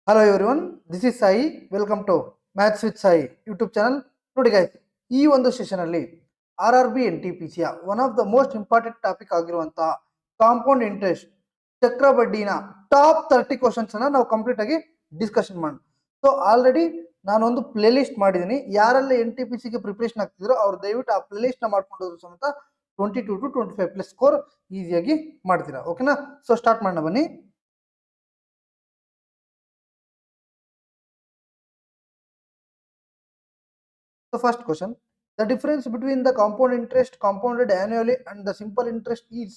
Hello everyone, this is Sai. Welcome to maths with Sai YouTube channel. ನೋಡಿ guys, ಈ ಒಂದು session ಅಲ್ಲಿ RRB NTPC one of the most important topic ಆಗಿರುವಂತಹ compound interest ಚಕ್ರ ಬಡ್ಡಿನ top 30 questions ಅನ್ನ ನಾವು ಕಂಪ್ಲೀಟ್ ಆಗಿ ಡಿಸ್ಕಷನ್ ಮಾಡೋಣ. ಸೊ ಆಲ್ರೆಡಿ ನಾನೊಂದು ಪ್ಲೇ ಲಿಸ್ಟ್ ಮಾಡಿದ್ದೀನಿ. ಯಾರೆಲ್ಲ NTPC ಗೆ ಪ್ರಿಪರೇಷನ್ ಆಗ್ತಿದ್ರು ಅವ್ರು ದಯವಿಟ್ಟು ಆ ಪ್ಲೇ ಲಿಸ್ಟ್ ನ ಮಾಡ್ಕೊಂಡ್ರು ಸಮೇತ 22 to 25 ಪ್ಲಸ್ ಸ್ಕೋರ್ ಈಸಿಯಾಗಿ ಮಾಡ್ತೀರಾ. ಓಕೆನಾ? ಸೊ ಸ್ಟಾರ್ಟ್ ಮಾಡೋಣ ಬನ್ನಿ. So first question, the difference between the compound interest compounded annually and the simple interest is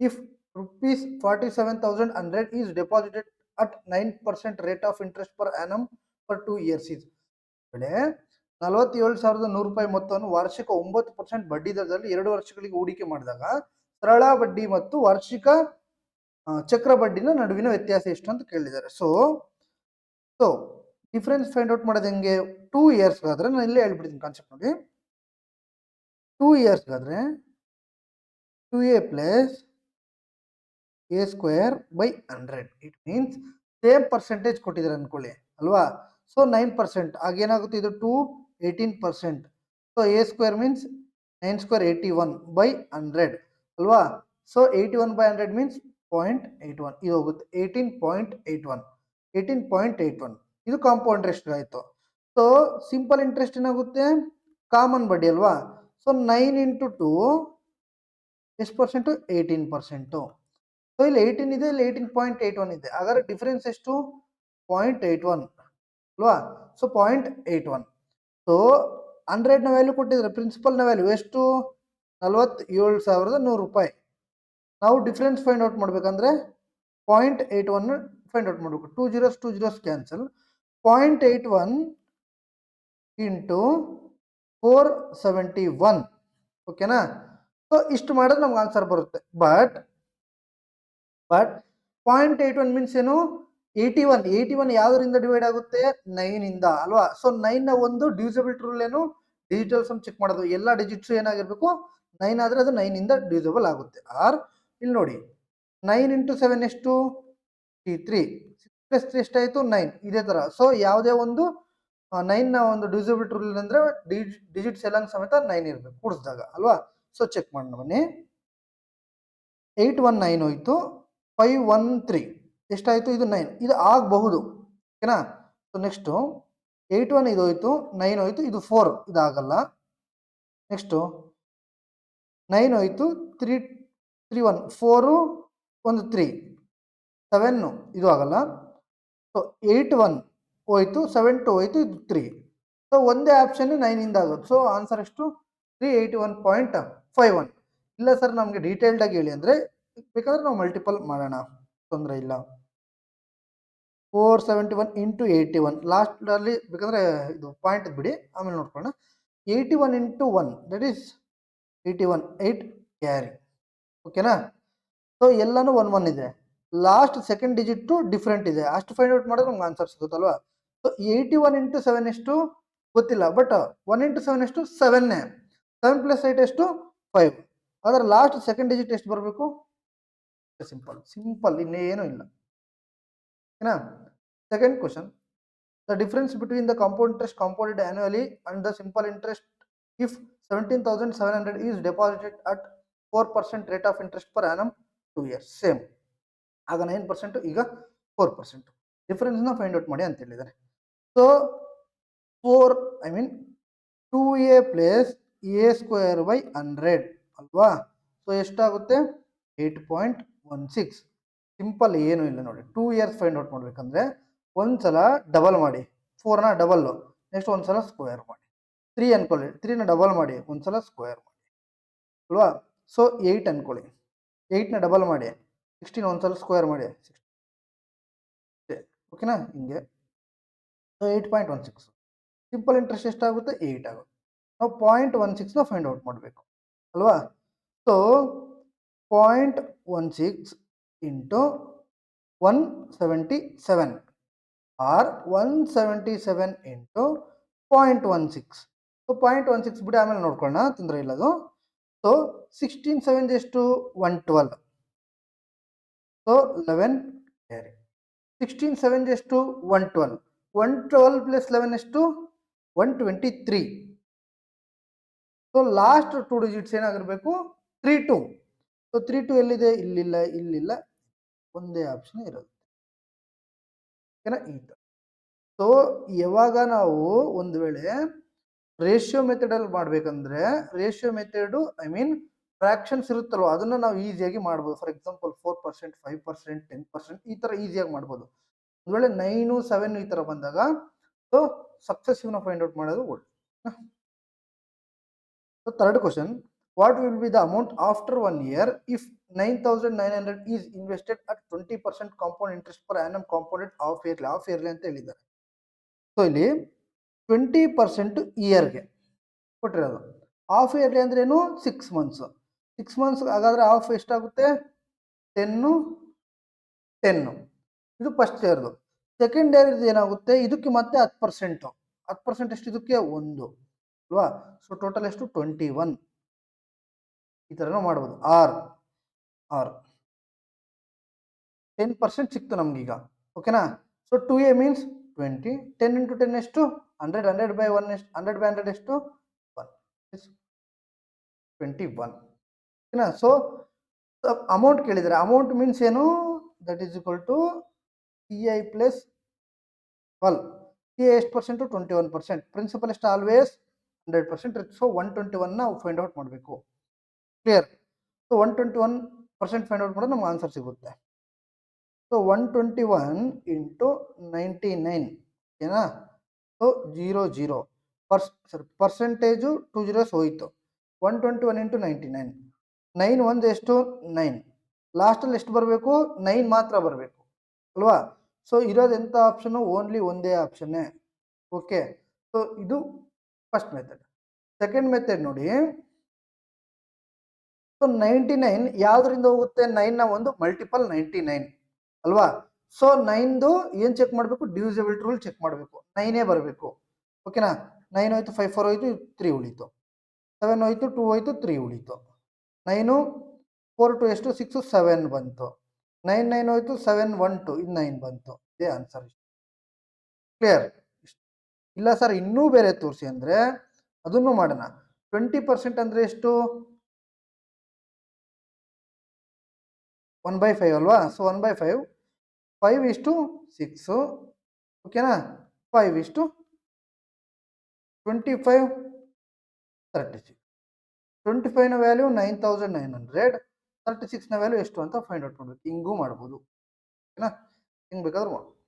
if rupees 47,100 is deposited at 9% rate of interest per annum for 2 years is 47,100 ರೂಪಾಯಿ ಮೊತ್ತವನ್ನು ವಾರ್ಷಿಕ 9% ಬಡ್ಡಿ ದರದಲ್ಲಿ 2 ವರ್ಷಗಳಿಗೆ ಹೂಡಿಕೆ ಮಾಡಿದಾಗ ಸರಳ ಬಡ್ಡಿ ಮತ್ತು ವಾರ್ಷಿಕ ಚಕ್ರ ಬಡ್ಡಿನ ನಡುವಿನ ವ್ಯತ್ಯಾಸ ಎಷ್ಟು ಅಂತ ಕೇಳಿದ್ದಾರೆ. ಸೊ ಡಿಫರೆನ್ಸ್ ಫೈಂಡ್ ಔಟ್ ಮಾಡೋದು ಹೆಂಗೆ? 2 ಇಯರ್ಸ್ ಆದ್ರೆ ನಾನು ಇಲ್ಲೇ ಹೇಳ್ಬಿಡ್ತೀನಿ ಕಾನ್ಸೆಪ್ಟ್ ನೋಡಿ. 2 ಇಯರ್ಸ್ ಆದ್ರೆ 2a plus a square by 100. It means same percentage ಕೊಟ್ಟಿದ್ದಾರೆ ಅನ್ಕೊಳ್ಳಿ ಅಲ್ವಾ. ಸೊ 9% ಆಗೇನಾಗುತ್ತೆ, ಇದು 2 18%. So a square means 9 square 81 by 100 ಅಲ್ವಾ. So 81 by 100 means 0.81. ಇದು ಹೋಗುತ್ತೆ 18.81. ಇದು ಕಾಂಪೌಂಡ್ ಇಂಟ್ರೆಸ್ಟ್ ಆಯ್ತು. ಸೊ ಸಿಂಪಲ್ ಇಂಟ್ರೆಸ್ಟ್ ಏನಾಗುತ್ತೆ, ಕಾಮನ್ ಬಡ್ಡಿ ಅಲ್ವಾ. ಸೊ 9 ಇಂಟು 2 ಎಷ್ಟು ಪರ್ಸೆಂಟು? 18%. ಸೊ ಇಲ್ಲಿ 18 ಇದೆ, ಇಲ್ಲಿ 18.81 ಇದೆ. ಹಾಗಾದ್ರೆ ಡಿಫರೆನ್ಸ್ ಎಷ್ಟು? 0.81 ಅಲ್ವಾ. ಸೊ 0.81. ಸೊ 100ನ ವ್ಯಾಲ್ಯೂ ಕೊಟ್ಟಿದ್ರೆ ಪ್ರಿನ್ಸಿಪಲ್ನ ವ್ಯಾಲ್ಯೂ ಎಷ್ಟು? 47,100 ರೂಪಾಯಿ. ನಾವು ಡಿಫರೆನ್ಸ್ ಫೈಂಡ್ ಔಟ್ ಮಾಡ್ಬೇಕಂದ್ರೆ 0.81 ಫೈಂಡ್ ಔಟ್ ಮಾಡಬೇಕು. 2 zeros ಕ್ಯಾನ್ಸಲ್. 0.81 ಇಂಟು 471. ಓಕೆನಾ? ಸೊ ಇಷ್ಟು ಮಾಡಿದ್ರೆ ನಮ್ಗೆ ಆನ್ಸರ್ ಬರುತ್ತೆ. ಬಟ್ 0.81 ಮೀನ್ಸ್ ಏನು? 81 ಯಾವ್ದರಿಂದ ಡಿವೈಡ್ ಆಗುತ್ತೆ? 9 ಇಂದ ಅಲ್ವಾ. ಸೊ 9ನ ಒಂದು ಡಿವಿಸಿಬಲ್ ರೂಲ್ ಏನು? ಡಿಜಿಟಲ್ ಸಮ್ ಚೆಕ್ ಮಾಡೋದು. ಎಲ್ಲ ಡಿಜಿಟ್ಸ್ ಏನಾಗಿರ್ಬೇಕು? 9 ಆದ್ರೆ ಅದು 9 ಇಂದ ಡಿವಿಸಿಬಲ್ ಆಗುತ್ತೆ. ಆರ್ ಇಲ್ಲಿ ನೋಡಿ 9 ಇಂಟು 7 ಎಷ್ಟು? 3. 6 ಪ್ಲಸ್ 3 ಎಷ್ಟಾಯ್ತು? 9. ಇದೇ ತರ. ಸೊ ಯಾವುದೇ ಒಂದು 9ನ ಒಂದು ಡಿವಿಸಿಬಲ್ ರೂಲ್ ಅಂದ್ರೆ ಡಿಜಿಟ್ಸ್ ಎಲ್ಲ ಸಮೇತ 9 ಇರಬೇಕು ಕೂಡಿಸಿದಾಗ ಅಲ್ವಾ. ಸೊ ಚೆಕ್ ಮಾಡೋಣ ಬನ್ನಿ. 819 ಹೋಯ್ತು, 513 ಎಷ್ಟಾಯ್ತು? ಇದು 9. ಇದು ಆಗಬಹುದು. ಓಕೆನಾ? ಸೊ ನೆಕ್ಸ್ಟ್ 81 ಇದು ಹೋಯ್ತು, 9 ಹೋಯ್ತು, ಇದು 4. ಇದಾಗಲ್ಲ. ನೆಕ್ಸ್ಟ್ 9 ಹೋಯ್ತು, 331 4 ಒಂದು 3 7 ಇದು ಆಗಲ್ಲ. ಸೊ 81 ಹೋಯ್ತು, 72 ಹೋಯ್ತು, ಇದು 3. ಸೊ ಒಂದೇ ಆಪ್ಷನ್ 9 ಇಂದ ಆಗೋದು. ಸೊ ಆನ್ಸರ್ ಎಷ್ಟು? 381.51. ಇಲ್ಲ ಸರ್ ನಮಗೆ ಡೀಟೇಲ್ಡ್ ಆಗಿ ಹೇಳಿ ಅಂದ್ರೆ ಬೇಕಾದ್ರೆ ನಾವು ಮಲ್ಟಿಪಲ್ ಮಾಡೋಣ, ತೊಂದರೆ ಇಲ್ಲ. 471 ಇಂಟು 81 ಲಾಸ್ಟ್ ಅಲ್ಲಿ ಬೇಕಂದ್ರೆ ಇದು ಪಾಯಿಂಟ್ ಬಿಡಿ, ಆಮೇಲೆ ನೋಡ್ಕೊಳ್ಳೋಣ. 81 ಇಂಟು 1 ದಟ್ ಈಸ್ 81 8 ಕ್ಯಾರಿ. ಓಕೆನಾ? ಸೊ ಎಲ್ಲಾನು 1 1 ಇದೆ. ಲಾಸ್ಟ್ ಸೆಕೆಂಡ್ ಡಿಜಿಟ್ ಡಿಫ್ರೆಂಟ್ ಇದೆ. ಅಷ್ಟು ಫೈಂಡ್ ಔಟ್ ಮಾಡಿದ್ರೆ ನಮ್ಗೆ ಆನ್ಸರ್ ಸಿಗುತ್ತಲ್ವಾ. ಸೊ 81 ಇಂಟು 7 ಎಷ್ಟು ಗೊತ್ತಿಲ್ಲ, ಬಟ್ 1 ಇಂಟು 7 ಎಷ್ಟು? 7. 7 ಪ್ಲಸ್ 8 ಎಷ್ಟು? 5. ಅದರ ಲಾಸ್ಟ್ ಸೆಕೆಂಡ್ ಡಿಜಿಟ್ ಎಷ್ಟು ಬರಬೇಕು? ಸಿಂಪಲ್ ಇನ್ನೇನು ಇಲ್ಲ. ಓಕೆನಾ? Second question, the difference between the compound interest compounded annually and the simple interest if 17,700 is deposited at 4% rate of interest per annum 2 years. Same. ಆಗ 9%, ಈಗ 4%. ಡಿಫರೆನ್ಸ್ನ ಫೈಂಡ್ ಔಟ್ ಮಾಡಿ ಅಂತ ಹೇಳಿದ್ದಾರೆ. So 2a plus a square by 100 ಅಲ್ವಾ. So ಎಷ್ಟಾಗುತ್ತೆ? 8.16. Simple ಏನು ಇಲ್ಲ ನೋಡಿ. 2 years ಫೈಂಡ್ ಔಟ್ ಮಾಡ್ಬೇಕಂದ್ರೆ ಒಂದ್ಸಲ ಡಬಲ್ ಮಾಡಿ, 4ನ ಡಬಲ್, ನೆಕ್ಸ್ಟ್ ಒಂದ್ಸಲ ಸ್ಕ್ವೇರ್ ಮಾಡಿ. 3 ಅನ್ಕೊಳ್ಳಿ, 3ನ ಡಬಲ್ ಮಾಡಿ, ಒಂದ್ಸಲ ಸ್ಕ್ವೇರ್ ಮಾಡಿ ಅಲ್ವಾ. ಸೊ 8 ಅನ್ಕೊಳ್ಳಿ, 8ನ ಡಬಲ್ ಮಾಡಿ, 16 ಒಂದ್ಸಲ ಸ್ಕ್ವೇರ್ ಮಾಡಿ. ಓಕೆನಾ? ಹಿಂಗೆ. ಸೊ 8.16. ಸಿಂಪಲ್ ಇಂಟ್ರೆಸ್ಟ್ ಎಷ್ಟಾಗುತ್ತೆ? 8 ಆಗುತ್ತೆ. ನಾವು 0.16ನ ಫೈಂಡ್ ಔಟ್ ಮಾಡಬೇಕು ಅಲ್ವಾ. So 0.16 into 177 or 177 into 0.16. So 0.16 ಬಿಡಿ, ಆಮೇಲೆ ನೋಡ್ಕೊಳ್ಳೋಣ, ತೊಂದರೆ ಇಲ್ಲದು. ಸೊ 16 7 ಎಷ್ಟು? 112. So 11 carry. 16 7 ಎಷ್ಟು 112, 112 ಪ್ಲಸ್ 11 ಎಷ್ಟು 123. ಸೊ ಲಾಸ್ಟ್ 2 ಡಿಜಿಟ್ಸ್ ಏನಾಗಿರ್ಬೇಕು 32. ಸೊ 32 ಎಲ್ಲಿದೆ, ಇಲ್ಲಿಲ್ಲ ಇಲ್ಲಿಲ್ಲ, ಒಂದೇ ಆಪ್ಷನ್ ಇರೋದು. ಓಕೆನಾ, ಈ ತರ. ಸೊ ಯಾವಾಗ ನಾವು ಒಂದು ವೇಳೆ ರೇಷಿಯೋ ಮೆಥಡ್ ಅಲ್ಲಿ ಮಾಡ್ಬೇಕಂದ್ರೆ, ratio method I mean fractions ಇರುತ್ತಲ್ವ, ಅದನ್ನ ನಾವು ಈಸಿಯಾಗಿ ಮಾಡ್ಬೋದು. ಫಾರ್ ಎಕ್ಸಾಂಪಲ್ 4%, 5%, 10% ಈ ತರ ಈಸಿಯಾಗಿ ಮಾಡ್ಬೋದು. ಒಂದು ವೇಳೆ 9, 7 ಈ ತರ ಬಂದಾಗ ಸೊ ಸಕ್ಸೆಸಿವ್ ನ ಫೈಂಡ್ ಔಟ್ ಮಾಡೋದು ಒಳ್ಳೆ. So third question, what will be the amount after 1 year if 9,900 is invested at 20% compound interest per annum compounded of yearly ಅಂತ ಹೇಳಿದ್ದಾರೆ. ಸೊ ಇಲ್ಲಿ 20% ಇಯರ್ಗೆ ಕೊಟ್ಟಿರೋದು. ಹಾಫ್ ಇಯರ್ಲಿ ಅಂದ್ರೆ ಏನು 6 months. 6 months ಹಾಗಾದ್ರೆ ಹಾಫ್ ಎಷ್ಟಾಗುತ್ತೆ 10 10. ಇದು ಫಸ್ಟ್ ಇಯರ್ದು. ಸೆಕೆಂಡ್ ಇಯರ್ ಏನಾಗುತ್ತೆ, ಇದಕ್ಕೆ ಮತ್ತೆ 10%. 10% ಎಷ್ಟು ಇದಕ್ಕೆ 1 ಅಲ್ವಾ. ಸೊ ಟೋಟಲ್ ಎಷ್ಟು 21. ಈ ತರನೂ ಮಾಡ್ಬೋದು. ಆರ್ 10% ಸಿಕ್ತು ನಮ್ಗೀಗ. ಓಕೆನಾ. So 2a means 20. 10 into 10 ಎಷ್ಟು 100. 100 by 1 ಎಷ್ಟು 100 by 100 ಎಷ್ಟು 1 21. ಓಕೆನಾ. ಸೊ ಅಮೌಂಟ್ ಕೇಳಿದರೆ, ಅಮೌಂಟ್ ಮೀನ್ಸ್ ಏನು, that is equal to CI plus 12. CI ಎಷ್ಟು ಪರ್ಸೆಂಟ್ 21%. ಪ್ರಿನ್ಸಿಪಲ್ ಎಷ್ಟು ಆಲ್ವೇಸ್ 100%. ಸೊ 121 ನಾವು ಫೈಂಡ್ ಔಟ್ ಮಾಡಬೇಕು. ಕ್ಲಿಯರ್. ಸೊ 121% ಫೈಂಡ್ ಔಟ್ ಮಾಡಿದ್ರೆ ನಮ್ಗೆ ಆನ್ಸರ್ ಸಿಗುತ್ತೆ. ಸೊ 121 ಇಂಟು 99 ಓಕೆನಾ. ಸೊ 00 ಪರ್ಸೆಂಟೇಜು 2 zeros ಹೋಯಿತು. 121 ಇಂಟು 99, 9 1 ಎಷ್ಟು 9. ಲಾಸ್ಟಲ್ಲಿ ಎಷ್ಟು ಬರಬೇಕು 9 ಮಾತ್ರ ಬರಬೇಕು ಅಲ್ವಾ. ಸೊ ಇರೋದು ಎಂಥ ಆಪ್ಷನು, ಓನ್ಲಿ ಒಂದೇ ಆಪ್ಷನ್ನೇ. ಓಕೆ. ಸೊ ಇದು ಫಸ್ಟ್ ಮೆಥಡ್. ಸೆಕೆಂಡ್ ಮೆಥಡ್ ನೋಡಿ. ಸೊ 99 ಯಾವ್ದ್ರಿಂದ ಹೋಗುತ್ತೆ, 9ನ ಒಂದು ಮಲ್ಟಿಪಲ್ 99 ಅಲ್ವಾ. ಸೊ 9ದು ಏನ್ ಚೆಕ್ ಮಾಡಬೇಕು, ಡಿವಿಸಿಬಿಲಿಟಿ ರೂಲ್ ಚೆಕ್ ಮಾಡಬೇಕು. 9 ಬರಬೇಕು. ಓಕೆನಾ. 9 ಹೋಯ್ತು, 5 4 ಹೋಯ್ತು, 3 ಉಳಿತು. 7 ಹೋಯ್ತು, 2 ಹೋಯ್ತು, 3 ಉಳಿತು. 9 4 2 ಎಷ್ಟು 6 7 ಬಂತು. 9 9 ಹೋಯ್ತು, 7 1 2 ಇದು 9 ಬಂತು. ಇದೇ ಆನ್ಸರ್. ಕ್ಲಿಯರ್. ಇಲ್ಲ ಸರ್ ಇನ್ನೂ ಬೇರೆ ತೋರಿಸಿ ಅಂದ್ರೆ ಅದನ್ನು ಮಾಡೋಣ. 20% ಅಂದ್ರೆ ಎಷ್ಟು 1/5 ಅಲ್ವಾ. ಸೊ 1/5 5 ಇಷ್ಟು 6 ಓಕೆನಾ. 5 ಇಷ್ಟು 25 36. 25ನ ವ್ಯಾಲ್ಯೂ 9,900. 36ನ ವ್ಯಾಲ್ಯೂ ಎಷ್ಟು ಅಂತ ಫೈಂಡ್ ಔಟ್ ಮಾಡಬೇಕು. ಹಿಂಗೂ ಮಾಡ್ಬೋದು ಓಕೆನಾ, ಹಿಂಗ್ ಬೇಕಾದ್ರೂ ಮಾಡ್ಬೋದು.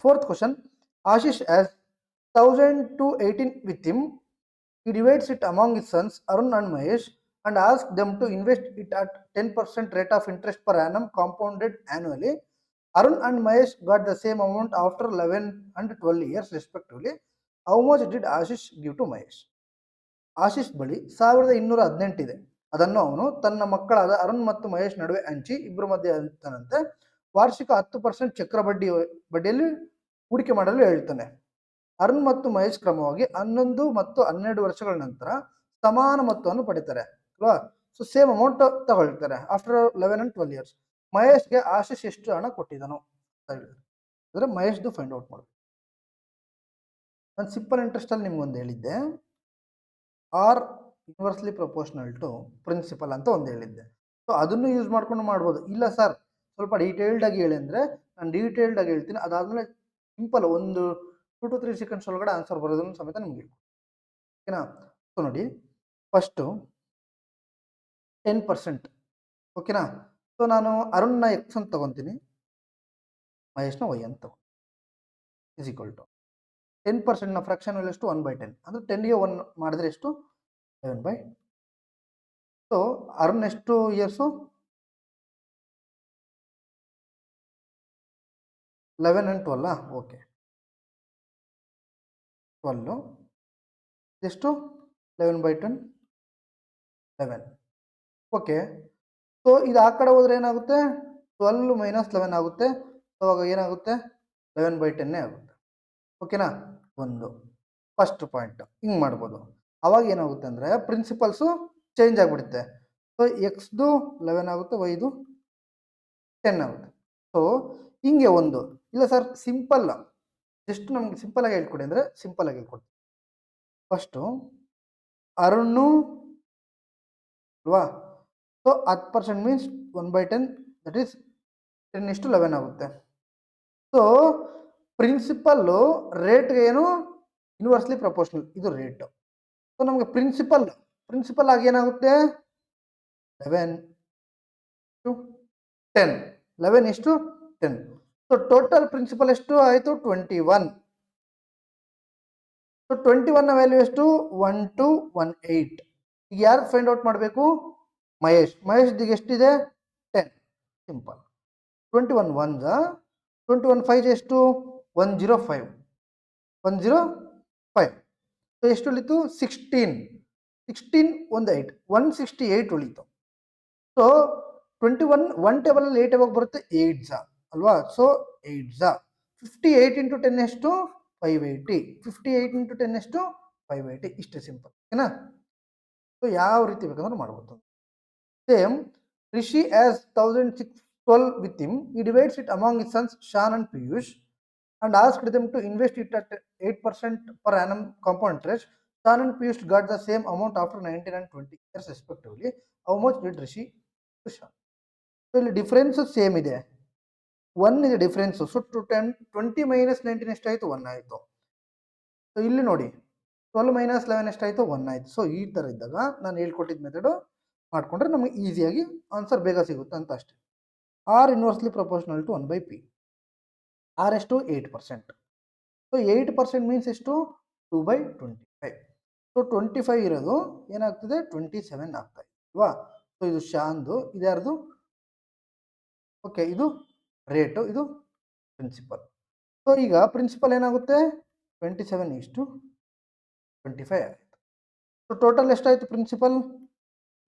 Fourth question, Ashish has 1,000 to 18 with him. He divides it among his sons Arun and Mahesh and asks them to invest it at 10% rate of interest per annum compounded annually. Arun and Mahesh got the same amount after 11 and 12 years respectively. How much did Ashish give to Mahesh? Ashish ಬಳಿ 1218 ಇದೆ. ಅದನ್ನು ಅವನು ತನ್ನ ಮಕ್ಕಳಾದ ಅರುಣ್ ಮತ್ತು ಮಹೇಶ್ ನಡುವೆ ಹಂಚಿ ಇಬ್ಬರ ಮಧ್ಯೆ ಹಂಚುತ್ತಾನಂತೆ. ವಾರ್ಷಿಕ 10% ಚಕ್ರ ಬಡ್ಡಿಯಲ್ಲಿ ಹೂಡಿಕೆ ಮಾಡಲು ಹೇಳ್ತಾನೆ. ಅರುಣ್ ಮತ್ತು ಮಹೇಶ್ ಕ್ರಮವಾಗಿ 11 ಮತ್ತು 12 ವರ್ಷಗಳ ನಂತರ ಸಮಾನ ಮೊತ್ತವನ್ನು ಪಡಿತಾರೆ ಅಲ್ವಾ. ಸೊ ಸೇಮ್ ಅಮೌಂಟ್ ತಗೊಳ್ತಾರೆ ಆಫ್ಟರ್ 11 and 12 years. ಮಹೇಶ್ಗೆ ಆಶಿಷ್ ಎಷ್ಟು ಹಣ ಕೊಟ್ಟಿದ್ದನು ಅಂದ್ರೆ ಮಹೇಶ್ದು ಫೈಂಡ್ ಔಟ್ ಮಾಡಬೇಕು. ನಾನು ಸಿಂಪಲ್ ಇಂಟ್ರೆಸ್ಟ್ ಅಲ್ಲಿ ನಿಮ್ಗೊಂದು ಹೇಳಿದ್ದೆ, R inversely proportional to principal ಅಂತ ಒಂದು ಹೇಳಿದ್ದೆ. ಸೊ ಅದನ್ನು ಯೂಸ್ ಮಾಡ್ಕೊಂಡು ಮಾಡ್ಬೋದು. ಇಲ್ಲ ಸರ್ ಸ್ವಲ್ಪ ಡೀಟೇಲ್ಡ್ ಆಗಿ ಹೇಳಿ ಅಂದ್ರೆ ನಾನು ಡೀಟೇಲ್ಡ್ ಆಗಿ ಹೇಳ್ತೀನಿ. ಅದಾದ್ಮೇಲೆ ಸಿಂಪಲ್ ಒಂದು 2 to 3 seconds ಒಳಗಡೆ ಆನ್ಸರ್ ಬರೋದನ್ನು ಸಮೇತ ನಿಮ್ಗೆ ಓಕೆನಾ. ಸೊ ನೋಡಿ ಫಸ್ಟು 10% ಓಕೆನಾ. ಸೊ ನಾನು ಅರುಣ್ನ ಎಕ್ಸ್ ಅಂತ ತಗೊತೀನಿ, ಮಹೇಶ್ನ ವೈ ಅಂತ ತಗೊ ಇಸ್ ಈಕ್ವಲ್ ಟು 10%ನ ಫ್ರಾಕ್ಷನ್ ವ್ಯಾಲ್ಯೂ ಎಷ್ಟು 1/10 ಅಂದ್ರೆ 10ಗೆ 1 ಮಾಡಿದ್ರೆ ಎಷ್ಟು 11/. ಸೊ ಅರುಣ್ ಎಷ್ಟು ಇಯರ್ಸು 11 and 12. ಓಕೆ 12 ಎಷ್ಟು 11/10 11. ಓಕೆ. ಸೊ ಇದು ಆ ಕಡೆ ಹೋದ್ರೆ ಏನಾಗುತ್ತೆ 12 - 11 ಆಗುತ್ತೆ. ಸೊ ಅವಾಗ ಏನಾಗುತ್ತೆ 11/10 ಆಗುತ್ತೆ. ಓಕೆನಾ. ಒಂದು ಫಸ್ಟ್ ಪಾಯಿಂಟ್ ಹಿಂಗೆ ಮಾಡ್ಬೋದು. ಅವಾಗ ಏನಾಗುತ್ತೆ ಅಂದರೆ ಪ್ರಿನ್ಸಿಪಲ್ಸು ಚೇಂಜ್ ಆಗಿಬಿಡುತ್ತೆ. ಸೊ ಎಕ್ಸ್ದು 11 ಆಗುತ್ತೆ, ವೈದು 10 ಆಗುತ್ತೆ. ಸೊ ಹಿಂಗೆ ಒಂದು ಇಲ್ಲ ಸರ್ ಸಿಂಪಲ್ ಜಸ್ಟ್ ನಮ್ಗೆ ಸಿಂಪಲ್ ಆಗಿ ಹೇಳ್ಕೊಡಿ ಅಂದರೆ ಸಿಂಪಲ್ ಆಗಿ ಹೇಳ್ಕೊಡ್ತೀನಿ. ಫಸ್ಟು ಅರುಣ್ಣು ಅಲ್ವಾ, ಸೊ 10% ಮೀನ್ಸ್ 1/10 ದಟ್ ಈಸ್ 10:11 ಆಗುತ್ತೆ. ಸೊ ಪ್ರಿನ್ಸಿಪಲ್ಲು ರೇಟ್ಗೆ ಏನು ಇನ್ವರ್ಸ್ಲಿ ಪ್ರಪೋರ್ಷನಲ್ ಇದು ರೇಟು. ಸೊ ನಮಗೆ ಪ್ರಿನ್ಸಿಪಲ್ ಆಗಿ ಏನಾಗುತ್ತೆ 11:10 11:10. ಸೊ ಟೋಟಲ್ ಪ್ರಿನ್ಸಿಪಲ್ ಎಷ್ಟು ಆಯಿತು 21. ಸೊ 21ನ ವ್ಯಾಲ್ಯೂ ಎಷ್ಟು 1218. ಈಗ ಯಾರು ಫೈಂಡ್ ಔಟ್ ಮಾಡಬೇಕು ಮಹೇಶ್ದಿಗೆ ಎಷ್ಟಿದೆ 10 ಸಿಂಪಲ್. 21 1 21 5 ಎಷ್ಟು 105 105. ಸೊ ಎಷ್ಟು ಉಳಿತು 16 ಒಂದು 8 168 ಉಳಿತು. ಸೊ 21 1 ಟೇಬಲಲ್ಲಿ 8 ಯಾವಾಗ ಬರುತ್ತೆ 8 ಅಲ್ವಾ. ಸೊ 8 58 ಇಂಟು 10 ಎಷ್ಟು 580. 58 ಇಂಟು 10 ಎಷ್ಟು 580. ಇಷ್ಟೇ ಸಿಂಪಲ್ ಓಕೆನಾ. ಸೊ ಯಾವ ರೀತಿ ಬೇಕಂದ್ರೆ ಮಾಡ್ಬೋದು. Same Rishi as 1612 with him, he divides it among his sons Shan and Piyush and asked them to invest it at 8% per annum compound interest. Shan and Piyush got the same amount after 19 and 20 years respectively. How much did Rishi to Shan? So ಇಲ್ಲಿ difference same ಇದೆ, 1 ಇದೆ difference. So 20 minus 19 ಎಷ್ಟಾಯಿತು 1 ಆಯಿತು. So ಇಲ್ಲಿ ನೋಡಿ 12 minus 11 ಎಷ್ಟಾಯಿತು 1 ಆಯಿತು. So ಈ ಥರ ಇದ್ದಾಗ ನಾನು ಹೇಳ್ಕೊಟ್ಟಿದ್ದ ಮೆಥಡು ಮಾಡಿಕೊಂಡ್ರೆ ನಮಗೆ ಈಸಿಯಾಗಿ ಆನ್ಸರ್ ಬೇಗ ಸಿಗುತ್ತೆ ಅಂತ ಅಷ್ಟೇ. R inversely proportional to 1/p. R ಎಷ್ಟು 8%. ಸೊ 8% ಮೀನ್ಸ್ ಎಷ್ಟು 2/25. ಸೊ 25 ಇರೋದು ಏನಾಗ್ತದೆ 27 ಆಗ್ತಾ ಇದೆ ಅಲ್ವಾ. ಸೊ ಇದು ಶಾನ್ದು, ಇದ್ಯಾರ್ದು ಓಕೆ, ಇದು ರೇಟು, ಇದು ಪ್ರಿನ್ಸಿಪಲ್. ಸೊ ಈಗ ಪ್ರಿನ್ಸಿಪಲ್ ಏನಾಗುತ್ತೆ 27:25 ಆಯಿತು. ಸೊ ಟೋಟಲ್ ಎಷ್ಟಾಯಿತು ಪ್ರಿನ್ಸಿಪಲ್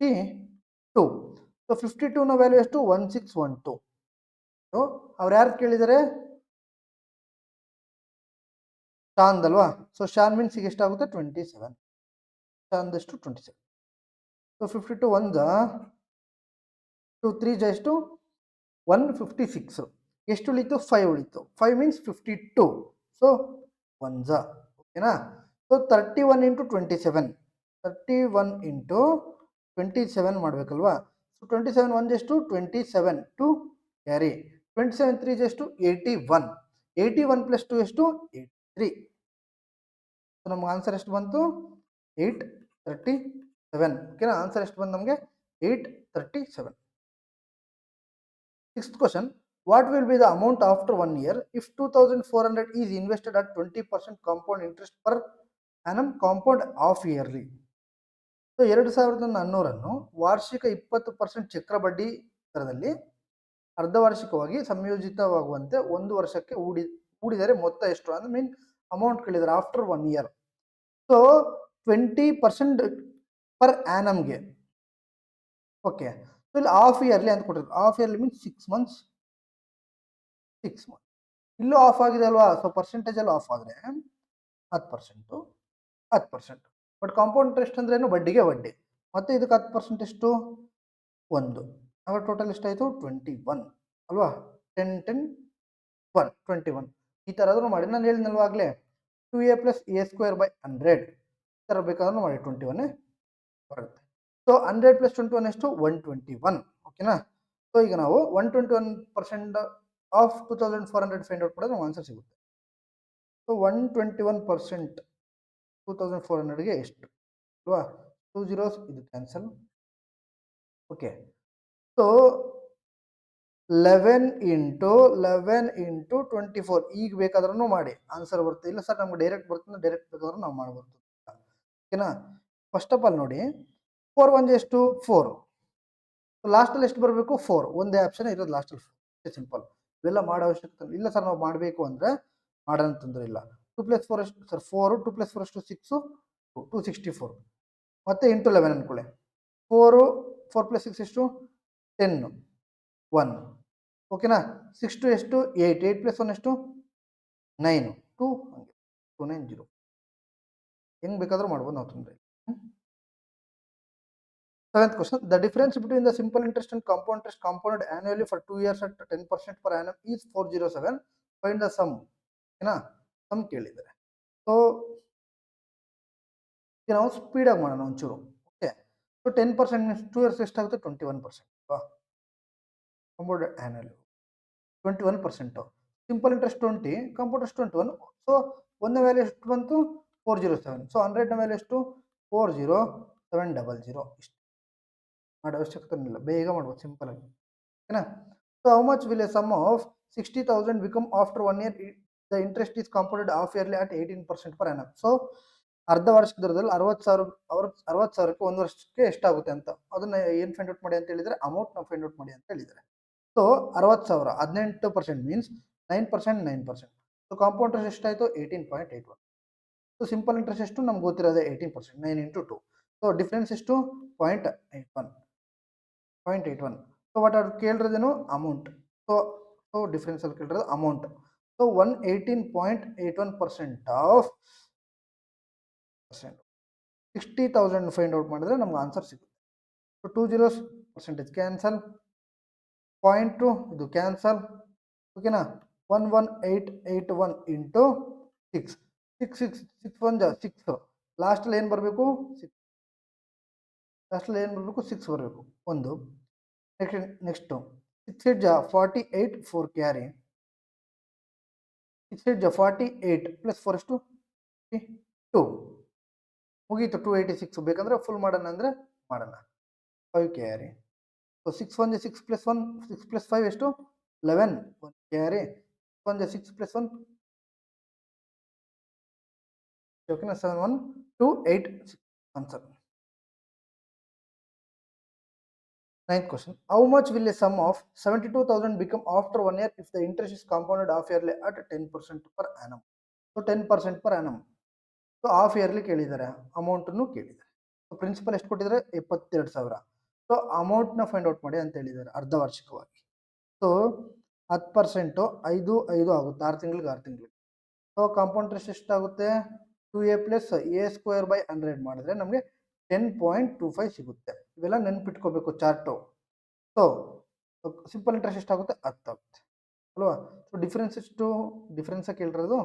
2. ಸೊ 52ನ ವ್ಯಾಲ್ಯೂ ಎಷ್ಟು 1612. ಸೊ ಅವ್ರು ಯಾರು ಕೇಳಿದ್ದಾರೆ ಶಾಂದ್ ಅಲ್ವಾ. ಸೊ ಶಾನ್ ಮೀನ್ಸ್ ಈಗ ಎಷ್ಟಾಗುತ್ತೆ 27. ಶಾಂದ್ ಎಷ್ಟು 27. ಸೊ 52 1 2 3 ಎಷ್ಟು 156. ಎಷ್ಟು ಉಳಿತು 5 ಉಳಿತು. 5 ಮೀನ್ಸ್ 52. ಸೊ 1 ಓಕೆನಾ. So 31 into 27 31 into 27 ಮಾಡಬೇಕಲ್ವಾ. ಸೊ 27 1 ಎಷ್ಟು 27 2 ಕ್ಯಾರಿ 27 3 ಎಷ್ಟು 81. 81 ಪ್ಲಸ್ 2 ಎಷ್ಟು 83. ಸೊ ನಮ್ಗೆ ಆನ್ಸರ್ ಎಷ್ಟು ಬಂತು 837 ಓಕೆನಾ. ಆನ್ಸರ್ ಎಷ್ಟು ಬಂತು ನಮಗೆ 837. Sixth question, what will be the amount after 1 year if 2400 is invested at 20% compound interest per annum compound half yearly? So 2400 ವಾರ್ಷಿಕ 20% ಚಕ್ರ ಬಡ್ಡಿ ದರದಲ್ಲಿ ಅರ್ಧವಾರ್ಷಿಕವಾಗಿ ಸಂಯೋಜಿತವಾಗುವಂತೆ 1 ವರ್ಷಕ್ಕೆ ಹೂಡಿದರೆ ಮೊತ್ತ ಎಷ್ಟು ಅಂದ್ರೆ ಮೀನ್ ಅಮೌಂಟ್ ಕೇಳಿದರೆ ಆಫ್ಟರ್ 1 ಇಯರ್. ಸೊ 20% ಪರ್ ಆ್ಯನಮ್ಗೆ ಓಕೆ. ಸೊ ಇಲ್ಲಿ ಹಾಫ್ ಇಯರ್ಲಿ ಅಂತ ಕೊಟ್ಟಿದ್ರು. Half yearly means 6 months. ಇಲ್ಲೂ ಆಫ್ ಆಗಿದೆ ಅಲ್ವಾ. ಸೊ ಪರ್ಸೆಂಟೇಜಲ್ಲಿ ಆಫ್ ಆದರೆ 10%. ಬಟ್ ಕಾಂಪೌಂಡ್ ಇಂಟ್ರೆಸ್ಟ್ ಅಂದ್ರೆ ಏನು ಬಡ್ಡಿಗೆ ಬಡ್ಡಿ. ಮತ್ತೆ ಇದಕ್ಕೆ 10% ಎಷ್ಟು 1. ಆವಾಗ ಟೋಟಲ್ ಎಷ್ಟಾಯಿತು 21 ಅಲ್ವಾ. 10 10 1 21 ಈ ಥರದ್ರೂ ಮಾಡಿ. ನಾನು ಹೇಳಿದ್ನಲ್ವಾಗಲೇ 2a + a²/100 ಈ ಥರ ಬೇಕಾದ್ರೂ ಮಾಡಿ 21 ಬರುತ್ತೆ. ಸೊ 100 + 21 ಎಷ್ಟು 121 ಓಕೆನಾ. ಸೊ ಈಗ ನಾವು 121% ಆಫ್ 2400 ಫೈಂಡ್ ಔಟ್ ಮಾಡಿದ್ರೆ ಆನ್ಸರ್ ಸಿಗುತ್ತೆ. ಸೊ 121% 2400ಗೆ ಎಷ್ಟು ಅಲ್ವಾ. 2 zeros ಇದು ಕ್ಯಾನ್ಸಲ್ ಓಕೆ. ಸೊ 11 ಇಂಟು 24 ಈಗ ಬೇಕಾದ್ರೂ ಮಾಡಿ ಆನ್ಸರ್ ಬರುತ್ತೆ. ಇಲ್ಲ ಸರ್ ನಮ್ಗೆ ಡೈರೆಕ್ಟ್ ಬರ್ತದೆ, ಡೈರೆಕ್ಟ್ ಬೇಕಾದ್ರೂ ನಾವು ಮಾಡ್ಬೋದು ಓಕೆನಾ. ಫಸ್ಟ್ ಆಫ್ ಆಲ್ ನೋಡಿ 4 1 ಎಷ್ಟು 4. ಲಾಸ್ಟಲ್ಲಿ ಎಷ್ಟು ಬರಬೇಕು 4. ಒಂದೇ ಆಪ್ಷನ್ ಇರೋದು ಲಾಸ್ಟಲ್ಲಿ 4. ಸಿಂಪಲ್. ಇವೆಲ್ಲ ಮಾಡೋ ಅವಶ್ಯಕತೆ ಇಲ್ಲ ಸರ್. ನಾವು ಮಾಡಬೇಕು ಅಂದರೆ ಮಾಡೋಣ ತೊಂದರೆ ಇಲ್ಲ. 2 + 4 ಎಷ್ಟು ಸರ್ 4. 2 + 4 ಎಷ್ಟು 6 264. ಮತ್ತೆ ಇಂಟು 11 ಅನ್ಕೊಳ್ಳಿ 4 4 + 6 ಎಷ್ಟು 10 1 ಓಕೆನಾ. 6 2 ಎಷ್ಟು 8 8 + 1 ಎಷ್ಟು 9 2 290. ಹೆಂಗೆ ಬೇಕಾದ್ರೂ ಮಾಡ್ಬೋದು ನಾವು ತೊಂದರೆ. Seventh question. The difference between the simple interest and compound interest compounded annually for 2 years at 10% per annum is 407. Find the sum. ಏನಾ ಸಮ್ ಕೇಳಿದ್ದಾರೆ. ಸೊ ನಾವು ಸ್ಪೀಡಾಗಿ ಮಾಡೋಣ ಒಂಚೂರು. ಓಕೆ. ಸೊ 10% ಮೀನ್ಸ್ 2 ಇಯರ್ಸ್ ಎಷ್ಟಾಗುತ್ತೆ 21%. compounded annually 21%. Simple interest 20, compound interest 21. So ಒಂದನೇ value ಎಷ್ಟು ಬಂತು 407. ಸೊ 100ನ ವ್ಯಾಲ್ಯೂ ಎಷ್ಟು 40700. ಇಷ್ಟು ಮಾಡೋ ಅವಶ್ಯಕತೆ ಇಲ್ಲ, ಬೇಗ ಮಾಡ್ಬೋದು ಸಿಂಪಲ್ ಆಗಿ. ಓಕೆನಾ. So how much will a sum of 60,000 become after 1 year? The interest is compounded half yearly at 18% per annum. So ಅರ್ಧ ವರ್ಷದ ದರದಲ್ಲಿ 60,000ಕ್ಕೆ ಒಂದು ವರ್ಷಕ್ಕೆ ಎಷ್ಟಾಗುತ್ತೆ ಅಂತ ಅದನ್ನ ಏನು ಫೈಂಡ್ ಔಟ್ ಮಾಡಿ ಅಂತ ಹೇಳಿದ್ರೆ ಅಮೌಂಟ್ನ ಫೈಂಡ್ ಔಟ್ ಮಾಡಿ ಅಂತ ಹೇಳಿದ್ದಾರೆ. So 60,000 18% means 9%. 9%. So compound interest ಎಷ್ಟಾಯಿತು 18.81. ಸೊ ಸಿಂಪಲ್ ಇಂಟ್ರೆಸ್ಟ್ ಎಷ್ಟು ನಮ್ಗೆ ಗೊತ್ತಿರೋದೇ 18%. 9 into 2. ಸೊ ಡಿಫ್ರೆನ್ಸ್ ಎಷ್ಟು 0.81. ಸೊ ವಾಟ್ ಅವ್ರು ಕೇಳಿರೋದೇನು ಅಮೌಂಟ್. ಸೊ ಡಿಫ್ರೆನ್ಸ್ ಅಲ್ಲಿ ಕೇಳಿರೋದು amount. So 118.81% of 60,000 find out ಮಾಡಿದ್ರೆ ನಮ್ಗೆ ಆನ್ಸರ್ ಸಿಗುತ್ತೆ. ಸೊ 2 zeros ಪರ್ಸೆಂಟೇಜ್ ಕ್ಯಾನ್ಸಲ್, 0.2 ಇದು ಕ್ಯಾನ್ಸಲ್. ಓಕೆನಾ. 11881 ಇಂಟು 6 6 6 6 1 6. ಲಾಸ್ಟಲ್ಲಿ ಏನು ಬರಬೇಕು 6. ಲಾಸ್ಟಲ್ಲಿ ಏನು ಬರಬೇಕು 6 ಬರಬೇಕು ಒಂದು. Next 6 8 48 4 carry. 6 8 48 ಪ್ಲಸ್ 4 ಎಷ್ಟು 2 ಮುಗೀತು. 286. ಬೇಕಂದ್ರೆ ಫುಲ್ ಮಾಡೋಣ ಅಂದರೆ ಮಾಡೋಣ. 5 ಕ್ಯಾರಿ. ಸೊ 6 1 6 ಪ್ಲಸ್ 1 6 ಪ್ಲಸ್ 5 ಎಷ್ಟು 11 1 ಕ್ಯಾರಿ. 1 6 ಪ್ಲಸ್ 1 ಓಕೆನಾ 7 1 2 8 6 answer. Ninth question. How much will a sum of 72,000 become after 1 year if the interest is compounded half yearly at 10% per annum? So 10% per annum. So half yearly ಕೇಳಿದ್ದಾರೆ, ಅಮೌಂಟನ್ನು ಕೇಳಿದ್ದಾರೆ. So principal ಎಷ್ಟು ಕೊಟ್ಟಿದ್ದಾರೆ 72,000. So ಅಮೌಂಟ್ನ find out ಮಾಡಿ ಅಂತ ಹೇಳಿದ್ದಾರೆ ಅರ್ಧ ವಾರ್ಷಿಕವಾಗಿ. ಸೊ 10% 5 5 ಆಗುತ್ತೆ, 6 ತಿಂಗಳಿಗೆ 6 ತಿಂಗಳಿಗೆ. ಸೊ ಕಾಂಪೌಂಡ್ ಇಂಟ್ರೆಸ್ಟ್ ಎಷ್ಟಾಗುತ್ತೆ 2a ಪ್ಲಸ್ a² / 100 ಮಾಡಿದ್ರೆ ನಮಗೆ 10.25 ಸಿಗುತ್ತೆ. ಇವೆಲ್ಲ ನೆನ್ಪಿಟ್ಕೋಬೇಕು ಚಾರ್ಟು. ಸೊ ಸಿಂಪಲ್ ಇಂಟ್ರೆಸ್ಟ್ ಎಷ್ಟಾಗುತ್ತೆ 10 ಆಗುತ್ತೆ ಅಲ್ವಾ. ಸೊ ಡಿಫ್ರೆನ್ಸ್ ಎಷ್ಟು ಡಿಫ್ರೆನ್ಸ್ ಕೇಳಿರೋದು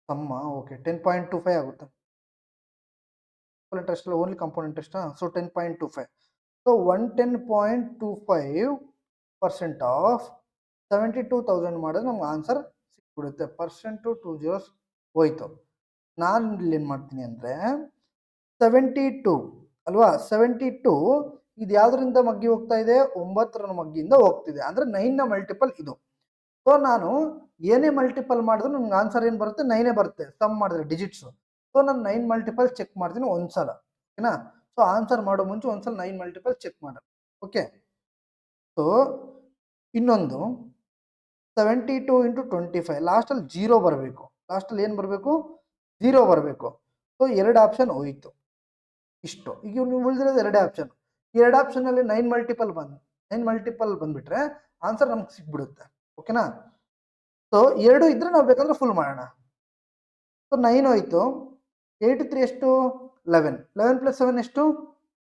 ಸಮ್ಮ. ಓಕೆ 10.25 ಆಗುತ್ತೆ. ಇಂಟ್ರೆಸ್ಟ್ ಅಲ್ಲ only compound interest. So 10.25. So 110.25% of 72,000 ಮಾಡಿದ್ರೆ ನಮ್ಗೆ ಆನ್ಸರ್ ಸಿಕ್ಬಿಡುತ್ತೆ. ಪರ್ಸೆಂಟು 2 zeros ಹೋಯ್ತು. ನಾನು ಇಲ್ಲಿ ಏನು ಮಾಡ್ತೀನಿ ಅಂದರೆ 72 ಅಲ್ವಾ. 72 ಇದು ಯಾವುದರಿಂದ ಮಗ್ಗಿ ಹೋಗ್ತಾ ಇದೆ 9ರ ಮಗ್ಗಿಯಿಂದ ಹೋಗ್ತಿದೆ, ಅಂದರೆ 9ನ ಮಲ್ಟಿಪಲ್ ಇದು. ಸೊ ನಾನು ಏನೇ ಮಲ್ಟಿಪಲ್ ಮಾಡಿದ್ರು ನಮ್ಗೆ ಆನ್ಸರ್ ಏನು ಬರುತ್ತೆ 9 ಬರುತ್ತೆ ಸಮ್ ಮಾಡಿದ್ರೆ ಡಿಜಿಟ್ಸು. ಸೊ ನಾನು 9 ಮಲ್ಟಿಪಲ್ ಚೆಕ್ ಮಾಡ್ತೀನಿ ಒಂದ್ಸಲ. ಓಕೆನಾ. ಸೊ ಆನ್ಸರ್ ಮಾಡೋ ಮುಂಚೆ ಒಂದ್ಸಲ 9 ಮಲ್ಟಿಪಲ್ ಚೆಕ್ ಮಾಡೋಣ. ಓಕೆ. ಸೊ ಇನ್ನೊಂದು 72 ಇಂಟು 25 ಲಾಸ್ಟಲ್ಲಿ 0 ಬರಬೇಕು. ಲಾಸ್ಟಲ್ಲಿ ಏನು ಬರಬೇಕು 0 ಬರಬೇಕು. ಸೊ 2 ಆಪ್ಷನ್ ಹೋಯಿತು ಇಷ್ಟು. ಈಗ ನೀವು ಉಳಿದಿರೋದು 2 ಆಪ್ಷನ್. ಈ 2 ಆಪ್ಷನಲ್ಲಿ 9 ಮಲ್ಟಿಪಲ್ ಬಂದ್ಬಿಟ್ರೆ ಆನ್ಸರ್ ನಮ್ಗೆ ಸಿಕ್ಬಿಡುತ್ತೆ. ಓಕೆನಾ. ಸೊ 2 ಇದ್ರೆ ನಾವು ಬೇಕಂದ್ರೆ ಫುಲ್ ಮಾಡೋಣ. ಸೊ 9 ಹೋಯ್ತು. 8 3 ಎಷ್ಟು 11. 11 ಪ್ಲಸ್ 7 ಎಷ್ಟು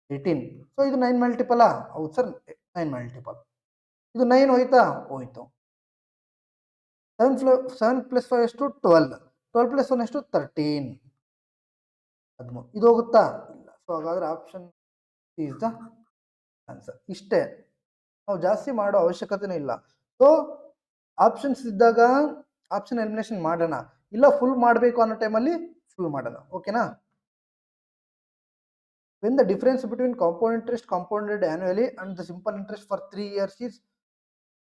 18. ಸೊ ಇದು 9 ಮಲ್ಟಿಪಲಾ. ಹೌದು ಸರ್ 9 ಮಲ್ಟಿಪಲ್. ಇದು 9 ಹೋಯ್ತಾ ಹೋಯ್ತು. 7 ಪ್ಲಸ್ 5 ಎಷ್ಟು 12. 12 ಪ್ಲಸ್ 1 ಎಷ್ಟು 13. 13. ಇದು ಹೋಗುತ್ತಾ ಇಲ್ಲ. ಸೊ ಹಾಗಾದ್ರೆ ಆಪ್ಷನ್ ಈಸ್ ದ ಆನ್ಸರ್. ಇಷ್ಟೇ, ನಾವು ಜಾಸ್ತಿ ಮಾಡೋ ಅವಶ್ಯಕತೆನೂ ಇಲ್ಲ. ಸೊ ಆಪ್ಷನ್ಸ್ ಇದ್ದಾಗ ಆಪ್ಷನ್ ಎಲಿಮಿನೇಷನ್ ಮಾಡೋಣ, ಇಲ್ಲ ಫುಲ್ ಮಾಡಬೇಕು ಅನ್ನೋ ಟೈಮಲ್ಲಿ ಫುಲ್ ಮಾಡೋಣ. ಓಕೆನಾ. When the difference between compound interest compounded annually and the simple interest for 3 years is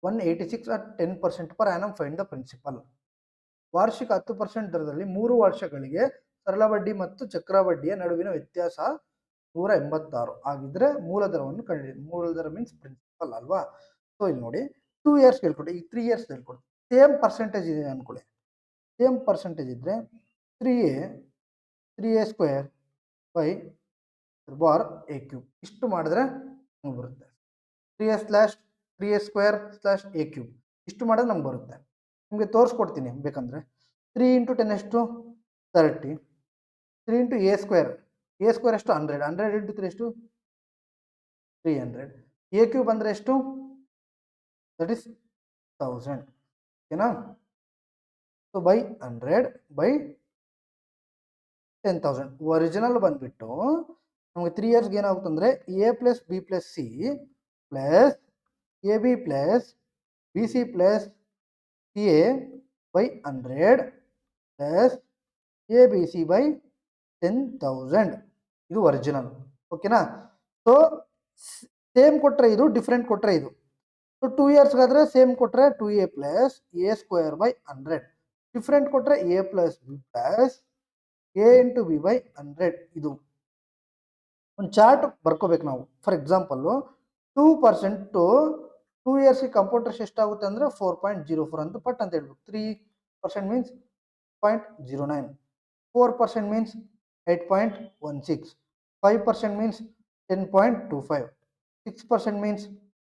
186 at 10% per annum, find the principal. ವಾರ್ಷಿಕ 10% ದರದಲ್ಲಿ 3 ವರ್ಷಗಳಿಗೆ ಸರಳ ಬಡ್ಡಿ ಮತ್ತು ಚಕ್ರ ಬಡ್ಡಿಯ ನಡುವಿನ ವ್ಯತ್ಯಾಸ 186 ಆಗಿದ್ರೆ ಮೂಲ ದರವನ್ನು ಕಂಡುಹಿಡಿಯಿರಿ. ಮೂಲ ದರ ಮೀನ್ಸ್ ಪ್ರಿನ್ಸಿಪಲ್ ಅಲ್ವಾ. ಸೊ ಇಲ್ಲಿ ನೋಡಿ 2 years ಹೇಳ್ಕೊಡಿ, ಈಗ 3 years ಹೇಳ್ಕೊಡಿ. ಸೇಮ್ ಪರ್ಸೆಂಟೇಜ್ ಇದೆ ಅನ್ಕೊಳ್ಳಿ. ಸೇಮ್ ಪರ್ಸೆಂಟೇಜ್ ಇದ್ರೆ 3a² by ಬಾರ್ a³ ಇಷ್ಟು ಮಾಡಿದ್ರೆ ಬರುತ್ತೆ. 3a² ಇಷ್ಟು ಮಾಡಿದ್ರೆ ನಮ್ಗೆ ಬರುತ್ತೆ. ನಿಮಗೆ ತೋರಿಸ್ಕೊಡ್ತೀನಿ ಬೇಕಂದ್ರೆ. 3 into 10 ಎಷ್ಟು 30. 3 into a² ಎ ಸ್ಕ್ವೇರ್ ಎಷ್ಟು 100, 100 ಇಂಟು 3 ಎಷ್ಟು 300. ಎ ಕ್ಯೂಬ್ ಅಂದರೆ ಎಷ್ಟು, ದಟ್ ಇಸ್ 1000. ಓಕೆನಾ. So by 100 by 10,000. ಒರಿಜಿನಲ್ ಬಂದ್ಬಿಟ್ಟು ನಮಗೆ 3 ಇಯರ್ಸ್ಗೆ ಏನಾಗುತ್ತೆ ಅಂದರೆ A plus B plus C plus A B plus B C plus C A by 100 plus A B C by 10,000. ಇದು ಒರಿಜಿನಲ್. ಓಕೆನಾ. ಸೊ ಸೇಮ್ ಕೊಟ್ಟರೆ ಇದು, ಡಿಫ್ರೆಂಟ್ ಕೊಟ್ಟರೆ ಇದು. ಸೊ 2 ಇಯರ್ಸ್ಗಾದರೆ ಸೇಮ್ ಕೊಟ್ಟರೆ 2a plus A square by 100, different ಕೊಟ್ಟರೆ A plus B plus A into B by 100. ಇದು ಒಂದು ಚಾರ್ಟ್ ಬರ್ಕೋಬೇಕು ನಾವು. ಫಾರ್ ಎಕ್ಸಾಂಪಲ್ಲು 2% 2 ಇಯರ್ಸ್ಗೆ ಕಂಪೌಂಡ್ ಇಂಟ್ರೆಸ್ಟ್ ಎಷ್ಟಾಗುತ್ತೆ ಅಂದರೆ 4.04 ಅಂತ ಪಟ್ ಅಂತ ಹೇಳ್ಬೇಕು. 3% means 0.09, 4% means 8.16, 5% means 10.25, 6% means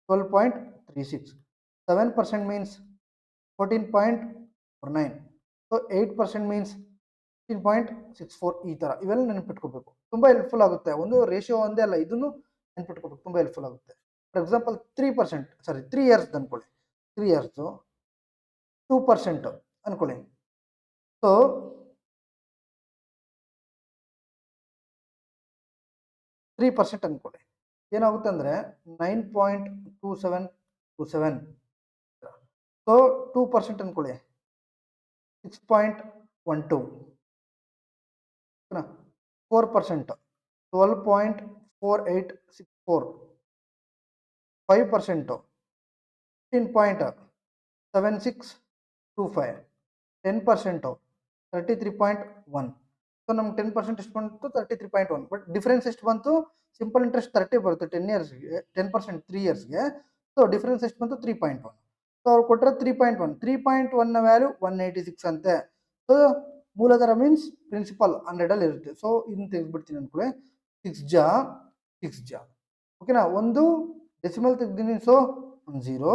12.36, 7% means 14.49, so 8% means 16.64. ಈ ಥರ ಇವೆಲ್ಲ ನೆನಪಿಟ್ಕೋಬೇಕು, ತುಂಬ ಹೆಲ್ಪ್ಫುಲ್ ಆಗುತ್ತೆ. ಒಂದು ರೇಷಿಯೋ ಒಂದೇ ಅಲ್ಲ, ಇದನ್ನು ನೆನಪಿಟ್ಕೋಬೇಕು, ತುಂಬ ಹೆಲ್ಪ್ಫುಲ್ ಆಗುತ್ತೆ. ಫಾರ್ ಎಕ್ಸಾಂಪಲ್ 3 ಇಯರ್ಸ್ ಅನ್ಕೊಳ್ಳಿ, 3 ಇಯರ್ಸು 2% ಅನ್ಕೊಳ್ಳಿ. ಸೊ 3% ಅನ್ಕೊಳ್ಳಿ, ಏನಾಗುತ್ತೆ ಅಂದರೆ 9.2727. ಸೊ 2% ಅನ್ಕೊಳ್ಳಿ 6.12. 4% 12.4864. 5% 15.7625. 10% 33.1. ಸೊ ನಮ್ಗೆ 10% ಎಷ್ಟು ಬಂತು 33.1. ಬಟ್ ಡಿಫ್ರೆನ್ಸ್ ಎಷ್ಟು ಬಂತು, ಸಿಂಪಲ್ ಇಂಟ್ರೆಸ್ಟ್ 30 ಬರುತ್ತೆ 10 ಇಯರ್ಸ್ಗೆ, 10% 3 ಇಯರ್ಸ್ಗೆ. ಸೊ ಡಿಫ್ರೆನ್ಸ್ ಎಷ್ಟು ಬಂತು 3.1. ಸೊ ಅವ್ರು ಕೊಟ್ಟರೆ 3.1ನ ವ್ಯಾಲ್ಯೂ 186 ಅಂತೆ. ಸೊ ಮೂಲದರ ಮೀನ್ಸ್ ಪ್ರಿನ್ಸಿಪಲ್ 100 ಇರುತ್ತೆ. ಸೊ ಇದನ್ನ ತೆಗೆದ್ಬಿಡ್ತೀನಿ ಅನ್ಕೊಳ್ಳಿ, 6 ಜಾ. ಓಕೆನಾ. ಒಂದು ಡೆಸಿಮಲ್ ತೆಗ್ದೀನಿ, ಸೊ 0.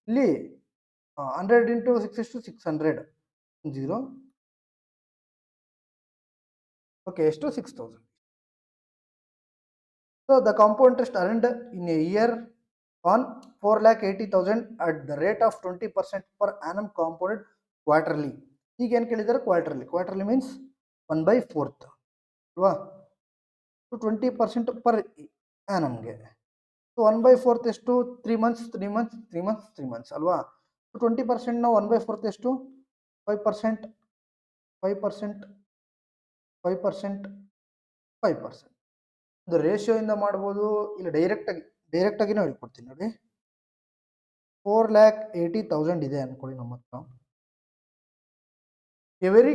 ಇಲ್ಲಿ 100 ಇಂಟು 6 ಎಷ್ಟು 600, 0. ಓಕೆ, ಎಷ್ಟು 6,000. So the compound interest earned in a year on 4,80,000 at the rate of 20% per annum compounded quarterly. ಈಗ ಏನು ಕೇಳಿದ್ದಾರೆ, ಕ್ವಾರ್ಟರ್ಲಿ ಮೀನ್ಸ್ 1/4 ಅಲ್ವಾ. So 20% per ಆನಮ್ಗೆ. ಸೊ 1/4 ಎಷ್ಟು 3 ಮಂತ್ಸ್ ಅಲ್ವಾ. ಸೊ 20% 1/4 ಎಷ್ಟು 5%, 5%, 5%, 5%. ಒಂದು ರೇಷಿಯೋ ಇಂದ ಮಾಡ್ಬೋದು, ಇಲ್ಲ ಡೈರೆಕ್ಟಾಗಿನೂ ಹೇಳ್ಕೊಡ್ತೀನಿ ನೋಡಿ. 4,80,000 ಇದೆ ಅನ್ಕೊಳ್ಳಿ ನಮ್ಮ ಹತ್ರ. ಎವರಿ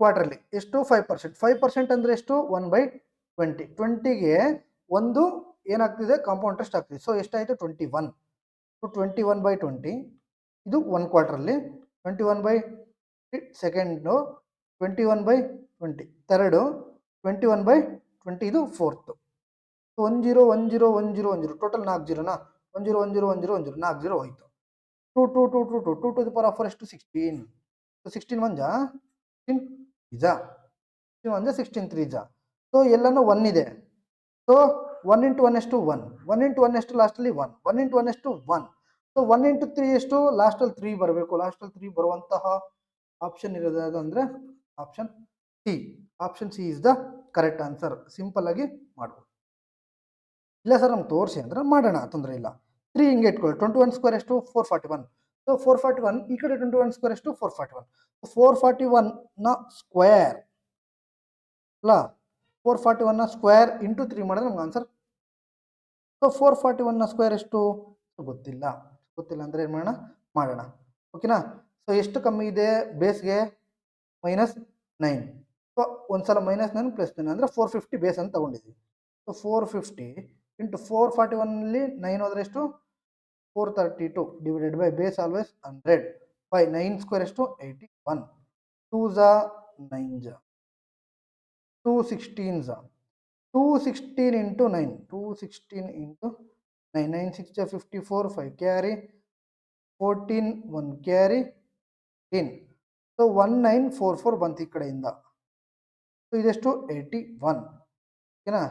ಕ್ವಾರ್ಟರ್ಲಿ ಎಷ್ಟು 5%. 5% ಅಂದರೆ ಎಷ್ಟು 1/20. 20ಗೆ ಒಂದು ಏನಾಗ್ತಿದೆ ಕಾಂಪೌಂಡ್ ಇಂಟ್ರೆಸ್ಟ್ ಆಗ್ತಿದೆ. ಸೊ ಎಷ್ಟಾಯಿತು 21. ಸೊ 21/20 ಇದು 1 ಕ್ವಾರ್ಟರ್ಲಿ, 21/20 ಸೆಕೆಂಡು, 21/20 ಥರ್ಡು, 21/20 ಇದು 4th. 10 10 10 10 ಟೋಟಲ್ 4 ಜೀರೋನಾ, 10 10 10 10 4 ಜೀರೋ ಹೋಯ್ತು. 2 2 2 2 2 2 ಟು ದಿ ಪವರ್ ಆಫ್ 4 ಎಷ್ಟು 16. ಸೊ 16 1 ಜಾ 16 ಇಜಾ, 16 1 ಜಾ 16 3 ಜಾ. ಸೊ ಎಲ್ಲನೂ 1 ಇದೆ. ಸೊ 1 ಇಂಟು 1 ಎಷ್ಟು 1, 1 ಇಂಟು 1 ಎಷ್ಟು ಲಾಸ್ಟಲ್ಲಿ 1, 1 ಇಂಟು 1 ಎಷ್ಟು 1. ಸೊ 1 ಇಂಟು 3 ಎಷ್ಟು ಲಾಸ್ಟಲ್ಲಿ 3 ಬರಬೇಕು. ಲಾಸ್ಟಲ್ಲಿ 3 ಬರುವಂತಹ ಆಪ್ಷನ್ ಇರೋದು ಯಾವುದು ಅಂದರೆ option C. Option C is the correct answer. Simple ಆಗಿ ಮಾಡ್ಬೋದು. ಇಲ್ಲ ಸರ್ ನಮ್ಗೆ ತೋರಿಸಿ ಅಂದರೆ ಮಾಡೋಣ, ತೊಂದರೆ ಇಲ್ಲ. 3 ಹಿಂಗೆ ಇಟ್ಕೊಳ್ಳಿ. 21 ಸ್ಕ್ವೇರ್ ಎಷ್ಟು 441. ಸೊ 441 ಈ ಕಡೆ 21 ಸ್ಕ್ವೇರ್ ಎಷ್ಟು 441. 441ನ ಸ್ಕ್ವೇರ್ ಅಲ್ಲ, 441ನ ಸ್ಕ್ವೇರ್ ಇಂಟು 3 ಮಾಡಿದ್ರೆ ನಮ್ಗೆ ಆನ್ಸರ್. ಸೊ 441ನ ಸ್ಕ್ವೇರ್ ಎಷ್ಟು ಗೊತ್ತಿಲ್ಲ ಅಂದರೆ ಏನು ಮಾಡೋಣ. ಓಕೆನಾ. ಸೊ ಎಷ್ಟು ಕಮ್ಮಿ ಇದೆ ಬೇಸ್ಗೆ -9. ಸೊ ಒಂದ್ಸಲ -9 +9 ಅಂದರೆ 450 ಬೇಸ್ ಅಂತ ತಗೊಂಡಿದ್ದೀವಿ. ಸೊ 450 ಇಂಟು 441ನಲ್ಲಿ 9 ಹೋದ್ರೆ ಎಷ್ಟು 432 divided by base always 100 by 9 square ಎಷ್ಟು 81. 2 ಜಾ 9 ಜಾ, 2 16 ಜಾ, 216 ಇಂಟು 9, 216 ಇಂಟು 9, 9 6 ಜಾ 54, 5 ಕ್ಯಾರಿ 14, 1 ಕ್ಯಾರಿ 10. ಸೊ 1944 ಬಂತು ಈ ಕಡೆಯಿಂದ. ಸೊ ಇದೆಷ್ಟು 81. ಓಕೆನಾ,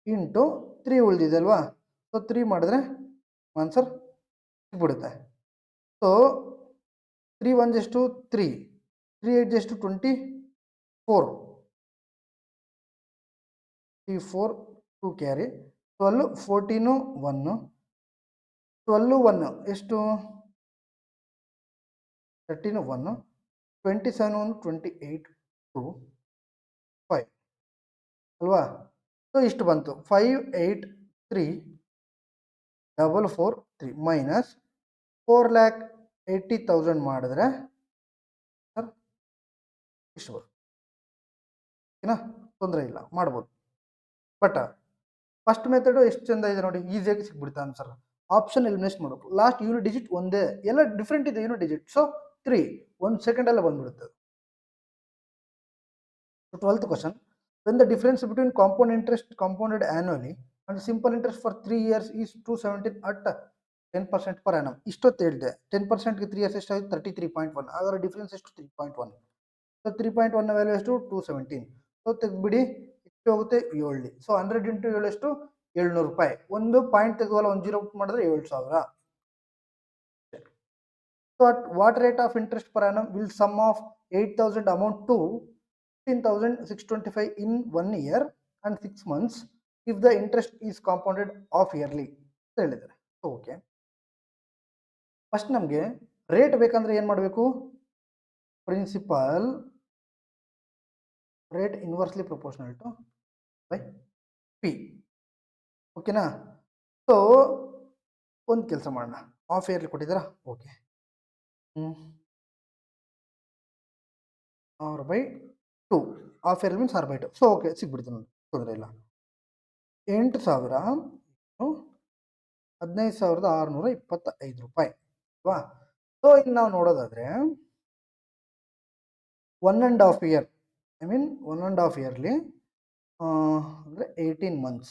ಇಂಟು 3 ಉಳಿದಿದೆ ಅಲ್ವಾ. ಸೊ 3 ಮಾಡಿದ್ರೆ ಆನ್ಸರ್ ಸಿಗ್ಬಿಡುತ್ತೆ. ಸೊ 3 1 ಎಷ್ಟು 3, 3 8 ಎಷ್ಟು 24, 4 2 ಕ್ಯಾರಿ 12 14 1, 12 1 ಎಷ್ಟು 13 1, 27 1 28 2 5 ಅಲ್ವಾ. ಸೊ ಇಷ್ಟು ಬಂತು 5 8 3 4 4 3 ಮೈನಸ್ 4,80,000 ಮಾಡಿದ್ರೆ ಇಷ್ಟು ಬರುತ್ತೆ. ಓಕೆನಾ, ತೊಂದರೆ ಇಲ್ಲ, ಮಾಡ್ಬೋದು. ಬಟ್ ಫಸ್ಟ್ ಮೆಥಡು ಎಷ್ಟು ಚಂದ ಇದೆ ನೋಡಿ, ಈಸಿಯಾಗಿ ಸಿಗ್ಬಿಡುತ್ತೆ ಆನ್ಸರ್. ಆಪ್ಷನ್ ಎಲಿಮಿನೇಟ್ ಮಾಡಬೇಕು. ಲಾಸ್ಟ್ ಯೂನಿಟ್ ಡಿಜಿಟ್ ಒಂದೇ, ಎಲ್ಲ ಡಿಫ್ರೆಂಟ್ ಇದೆ ಯೂನಿಟ್ ಡಿಜಿಟ್. ಸೊ 3 1 ಸೆಕೆಂಡಲ್ಲೇ ಬಂದ್ಬಿಡುತ್ತೆ. 12th question. When the difference between compound interest compounded annually and simple interest for 3 years is 217 at 10% per annum. ಇಷ್ಟೊತ್ತು ಹೇಳಿದೆ 10% ಗೆ 3 years ಎಷ್ಟಾಯಿತು 33.1. ಹಾಗಾದ್ರೆ ಡಿಫ್ರೆನ್ಸ್ ಎಷ್ಟು 3.1. ಸೊ 3.1 ವ್ಯಾಲ್ಯೂ ಎಷ್ಟು 217. ಸೊ ತೆಗೆದ್ಬಿಡಿ, ಎಷ್ಟು ಹೋಗುತ್ತೆ 7. ಸೊ 100 ಇಂಟು 7 ಎಷ್ಟು 700 ರೂಪಾಯಿ. ಒಂದು ಪಾಯಿಂಟ್ ತೆಗೆದುವಲ್ಲ, ಒಂದು ಜೀರೋ ಮಾಡಿದ್ರೆ 7,000. So at what rate of interest per annum will sum of 8,000 amount to 15,625 in 1 year and 6 months if the interest is compounded off yearly ಅಂತ ಹೇಳಿದ್ದಾರೆ. ಓಕೆ, ಫಸ್ಟ್ ನಮಗೆ ರೇಟ್ ಬೇಕಂದ್ರೆ ಏನು ಮಾಡಬೇಕು, principal rate inversely proportional to by P. ಓಕೆನಾ. So ಒಂದು ಕೆಲಸ ಮಾಡೋಣ, ಆಫ್ ಇಯರ್ಲಿ ಕೊಟ್ಟಿದ್ದೀರಾ, okay, R/2 half year means R/2. So okay, ಸಿಗ್ಬಿಡ್ತು ನೋಡಿ, ತೊಂದರೆ ಇಲ್ಲ. 8,000 15,625 ರೂಪಾಯಿ ಅಲ್ವಾ. ಸೊ ಇನ್ನು ನಾವು ನೋಡೋದಾದ್ರೆ 1.5 ಇಯರ್, ಐ ಮೀನ್ 1.5 ಇಯರ್ಲಿ ಅಂದರೆ 18 months.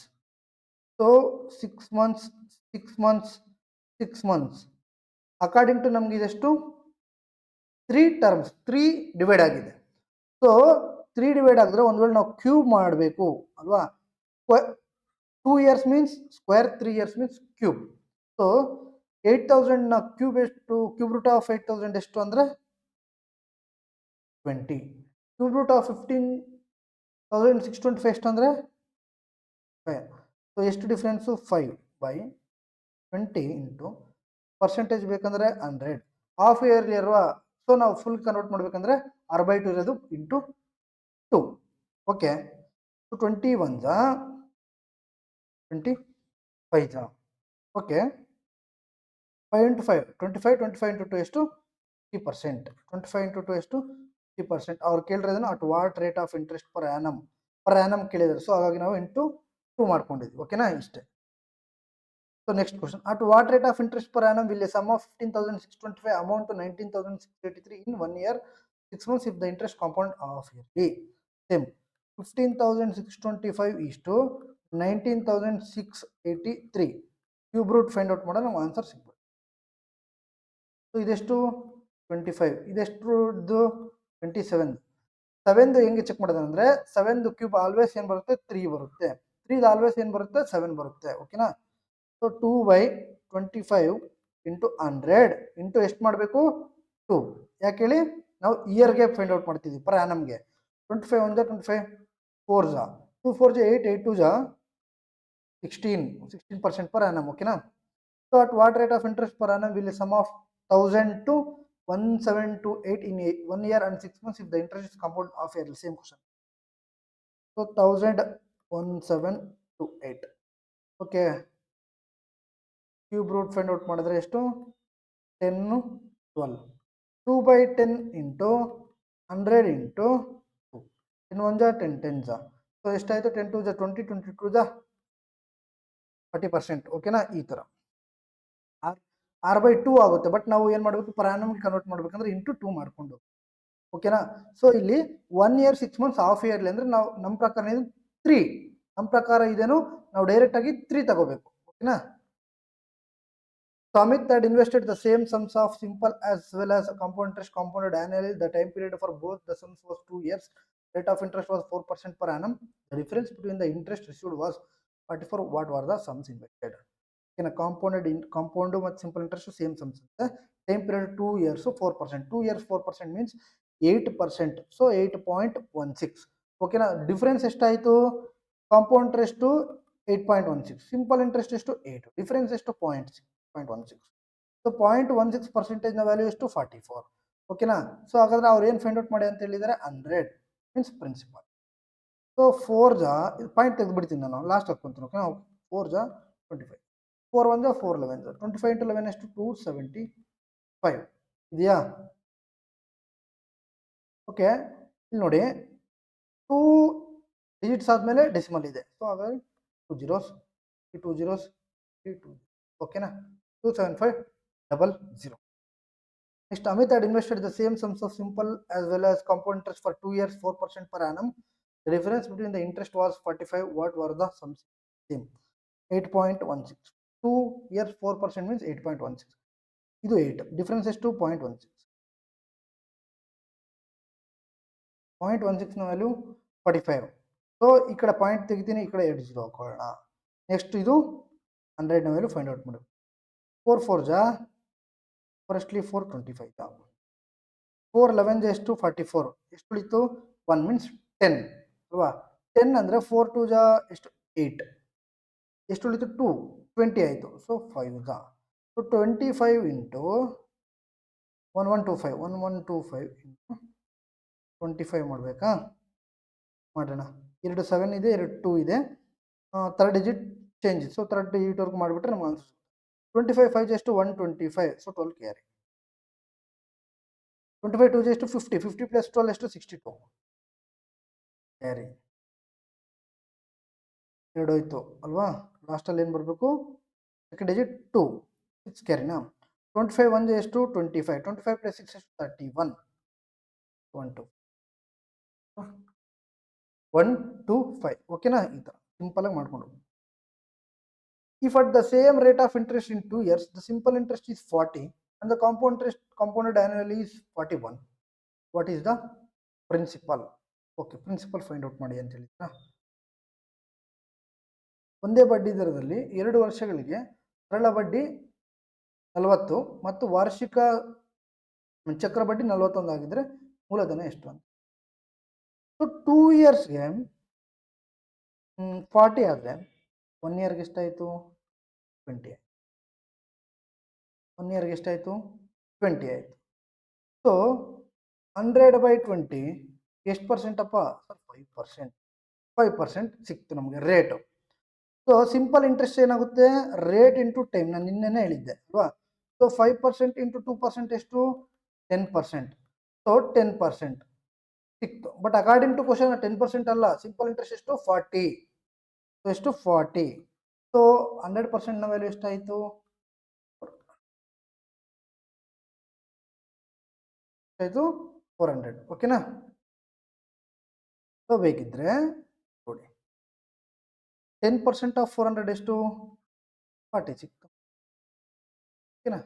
So 6 months 6 months 6 months according to ನಮ್ಗೆ ಇದೆಷ್ಟು 3 ಟರ್ಮ್ಸ್ 3 ಡಿವೈಡ್ ಆಗಿದೆ. ಸೊ 3 ಡಿವೈಡ್ ಆಗಿದ್ರೆ ಒಂದು ವೇಳೆ ನಾವು ಕ್ಯೂಬ್ ಮಾಡಬೇಕು ಅಲ್ವಾ. 2 years means square, 3 years means cube. So 8,000 cube ಎಷ್ಟು, ಕ್ಯೂಬ್ ರೂಟ್ ಆಫ್ 8,000 ಎಷ್ಟು ಅಂದರೆ 20. ಕ್ಯೂಬ್ ರೂಟ್ ಆಫ್ 15,625 ಎಷ್ಟು ಅಂದರೆ 5. ಸೊ ಎಷ್ಟು ಡಿಫ್ರೆನ್ಸು 5/20 ಇಂಟು ಪರ್ಸೆಂಟೇಜ್ ಬೇಕಂದ್ರೆ 100. ಹಾಫ್ ಇಯರ್ಲಿ ಅಲ್ವಾ. ಸೊ ನಾವು ಫುಲ್ ಕನ್ವರ್ಟ್ ಮಾಡ್ಬೇಕಂದ್ರೆ R/2 ಇರೋದು into 2. Okay, so 21 25 okay, 5 into 5 25, 25 into 2 ಎಷ್ಟು 50%, 25 ಇಂಟು 2 ಎಷ್ಟು 50%. ಅವ್ರು ಕೇಳಿರೋದನ್ನು at what rate of interest per annum ಕೇಳಿದ್ದಾರೆ. ಸೊ ಹಾಗಾಗಿ ನಾವು ಇಂಟು 2 ಮಾಡ್ಕೊಂಡಿದ್ವಿ. ಓಕೆನಾ, ಇಷ್ಟೇ. So next question, at what rate of interest per annum will a sum of 15,625 amount to 19,683 in 1 year 6 months if the interest compound off yearly. Same 15,625 ಇಷ್ಟು 19,683 cube root find out ಮಾಡೋಣ, ನಮ್ಗೆ answer ಸಿಗ್ಬೋದು. So ಇದೆಷ್ಟು 25, ಇದೆಷ್ಟು 27. 7 ಹೆಂಗೆ check ಮಾಡೋದು ಅಂದರೆ 7 cube always ಏನು ಬರುತ್ತೆ 3 ಬರುತ್ತೆ, 3 ಆಲ್ವೇಸ್ ಏನು ಬರುತ್ತೆ 7 ಬರುತ್ತೆ. ಓಕೆನಾ. ಸೊ 2/25 ಇಂಟು 100 ಇಂಟು ಎಷ್ಟು ಮಾಡಬೇಕು 2. ಯಾಕೆ ಹೇಳಿ, ನಾವು ಇಯರ್ಗೆ ಫೈಂಡ್ ಔಟ್ ಮಾಡ್ತಿದ್ವಿ ಪರ್ ಆ್ಯನಮ್ಗೆ. 25 1 25 4 2 4 8 8 2 16% per annum. ಓಕೆನಾ. So at what rate of interest per annum will sum of 1,000 to 1,728 in 1 year and 6 months if the interest is compound off yearly. Same question. So 1,000 1,728. Okay, cube root find out ಮಾಡಿದ್ರೆ ಎಷ್ಟು 10 12. 2/10 into 100 into 2. 10 1 10 10 so ಎಷ್ಟಾಯಿತು 10 2 20 22 40%. ಓಕೆನಾ. ಈ ಥರ R/2 ಆಗುತ್ತೆ. But ನಾವು ಏನು ಮಾಡಬೇಕು ಪರ್ ಆ್ಯನಮ್ಗೆ ಕನ್ವರ್ಟ್ ಮಾಡ್ಬೇಕಂದ್ರೆ ಇಂಟು 2 ಮಾಡಿಕೊಂಡು. ಓಕೆನಾ. ಸೊ ಇಲ್ಲಿ 1 year 6 months ಹಾಫ್ ಇಯರ್ಲಿ ಅಂದರೆ ನಾವು ನಮ್ಮ ಪ್ರಕಾರ ಇದು 3, ನಮ್ಮ ಪ್ರಕಾರ ಇದೇನು ನಾವು ಡೈರೆಕ್ಟಾಗಿ 3 ತಗೋಬೇಕು. ಓಕೆನಾ. So Amit had invested the same sums of simple as well as compound interest compounded annually. The time period for both the sums was 2 years. rate of interest was 4% per annum. The difference between the interest received was 44. What were the sums invested? In a compound ಮತ್ತು simple interest same sums ಇರುತ್ತೆ. Time period 2 years, so 4%. 2 years 4% means 8%. So 8.16. ಓಕೆನಾ, difference ಎಷ್ಟಾಯಿತು? Compound interest 8.16, simple interest ಎಷ್ಟು 8, difference ಎಷ್ಟು 0.16. So 0.16% ನ value ಎಷ್ಟು 44. ಓಕೆನಾ, so ಹಾಗಾದ್ರೆ ಅವ್ರು ಏನು ಫೈಂಡ್ ಔಟ್ ಮಾಡಿ ಅಂತ ಹೇಳಿದ್ದಾರೆ 100 ಮೀನ್ಸ್ ಪ್ರಿನ್ಸಿಪಲ್. ಸೊ 4 ಜಾ ಪಾಯಿಂಟ್ ತೆಗೆದುಬಿಡ್ತೀನಿ ನಾನು, ಲಾಸ್ಟ್ ಹಾಕ್ಕೊಂತೀನಿ. ಓಕೆನಾ, 4 ಜಾ 25, 4 1 ಜಾ 4 11 ಜಾ 25 into 11 ಎಷ್ಟು 275 ಇದೆಯಾ? ಓಕೆ, ಇಲ್ಲಿ ನೋಡಿ 2 ಡಿಜಿಟ್ಸ್ ಆದಮೇಲೆ ಡೆಸಿಮಲ್ ಇದೆ. ಸೊ ಹಾಗಾಗಿ 2 zeros, 2 zeros, 2. ಓಕೆನಾ, 27500. Next, Amit had invested the same sums of simple as well as compound interest for 2 years, 4% per annum. The difference between the interest was 45. What were the sums? Same, 8.16. 2 years 4% means 8.16. ಇದು 8, difference is 2.16. 0.16 ನ value 45. So ಈ ಕಡೆ point ತೆಗಿತೀನಿ, ಈ ಕಡೆ 8 0 ಹಾಕೊಳ್ಳೋಣ. Next ಇದು 100 ನ ವ್ಯಾಲ್ಯೂ ಫೈಂಡ್ ಔಟ್ ಮಾಡಿ. 4 4 ಜಾ ಫಸ್ಟ್ಲಿ 425 ಜಾ 4 11 ಜಾ ಎಷ್ಟು 44, ಎಷ್ಟು ಉಳಿತು 1 ಮೀನ್ಸ್ 10 ಅಲ್ವಾ? 10 ಅಂದರೆ 4 2 ಜಾ ಎಷ್ಟು 8, ಎಷ್ಟು ಉಳಿತು 2 20 ಆಯಿತು. ಸೊ 5 ಜಾ, ಸೊ 25 ಇಂಟು 1125 1125 ಇಂಟು 25 ಮಾಡಬೇಕಾ? ಮಾಡೋಣ. 2 7 ಇದೆ, 2 2 ಇದೆ, third digit change, so third ಡಿಜಿಟ್ವರೆಗೂ ಮಾಡಿಬಿಟ್ರೆ ನಮ್ಗೆ ಆನ್ಸರ್ 25 5 ಎಷ್ಟು 125, ಸೊ 12 ಕ್ಯಾರಿ. 25 2 ಎಷ್ಟು 50, 50 ಪ್ಲಸ್ 12 ಎಷ್ಟು 62 ಕ್ಯಾರಿ. 2 ಹೋಯ್ತು ಅಲ್ವಾ? ಲಾಸ್ಟಲ್ಲಿ ಏನು ಬರಬೇಕು? Second digit 2, 6 ಕ್ಯಾರಿನಾ? 25 1 ಎಷ್ಟು 25, 25 ಪ್ಲಸ್ 6 ಎಷ್ಟು 31, 1 2 1 2 5. ಓಕೆನಾ, ಈ ಥರ ಸಿಂಪಲ್ ಆಗಿ ಮಾಡ್ಕೊಂಡು. If at the same rate of interest in 2 years, the simple interest is 40 and the compound interest compounded annually is 41, what is the principal? Okay, principal find out ಮಾಡಿ ಅಂತ ಹೇಳಿದ್ರಾ. ಒಂದೇ ಬಡ್ಡಿ ದರದಲ್ಲಿ 2 ವರ್ಷಗಳಿಗೆ ಸರಳ ಬಡ್ಡಿ 40 ಮತ್ತು ವಾರ್ಷಿಕ ಚಕ್ರ ಬಡ್ಡಿ 41 ಆಗಿದ್ರೆ ಮೂಲಧನ ಎಷ್ಟು ಅಂತ. ಸೊ 2 ಇಯರ್ಸ್ಗೆ 40 ಆದರೆ 1 ಇಯರ್ಗೆ ಎಷ್ಟಾಯಿತು 20, 1 ಇಯರ್ಗೆ ಎಷ್ಟಾಯಿತು 20 ಆಯಿತು. ಸೊ 100/20 ಎಷ್ಟು ಪರ್ಸೆಂಟ್ ಅಪ್ಪ? 5%. 5% ಸಿಕ್ತು ನಮಗೆ ರೇಟು. ಸೊ ಸಿಂಪಲ್ ಇಂಟ್ರೆಸ್ಟ್ ಏನಾಗುತ್ತೆ? ರೇಟ್ ಇಂಟು ಟೈಮ್, ನಾನು ನಿನ್ನೆನೇ ಹೇಳಿದ್ದೆ ಅಲ್ವಾ? ಸೊ 5% ಇಂಟು 2% ಎಷ್ಟು 10%. ಸೊ 10% ಸಿಕ್ತು. ಬಟ್ ಅಕಾರ್ಡಿಂಗ್ ಟು ಕ್ವಶನ್ 10% ಅಲ್ಲ, ಸಿಂಪಲ್ ಇಂಟ್ರೆಸ್ಟ್ ಎಷ್ಟು 40. ಸೊ ಎಷ್ಟು 40. ಸೊ 100% ನ ವ್ಯಾಲ್ಯೂ ಎಷ್ಟಾಯಿತು? 400. ಓಕೆನಾ? ಸೊ ಬೇಕಿದ್ರೆ ನೋಡಿ 10% ಆಫ್ 400 ಎಷ್ಟು 40 ಸಿಕ್ತು. ಓಕೆನಾ?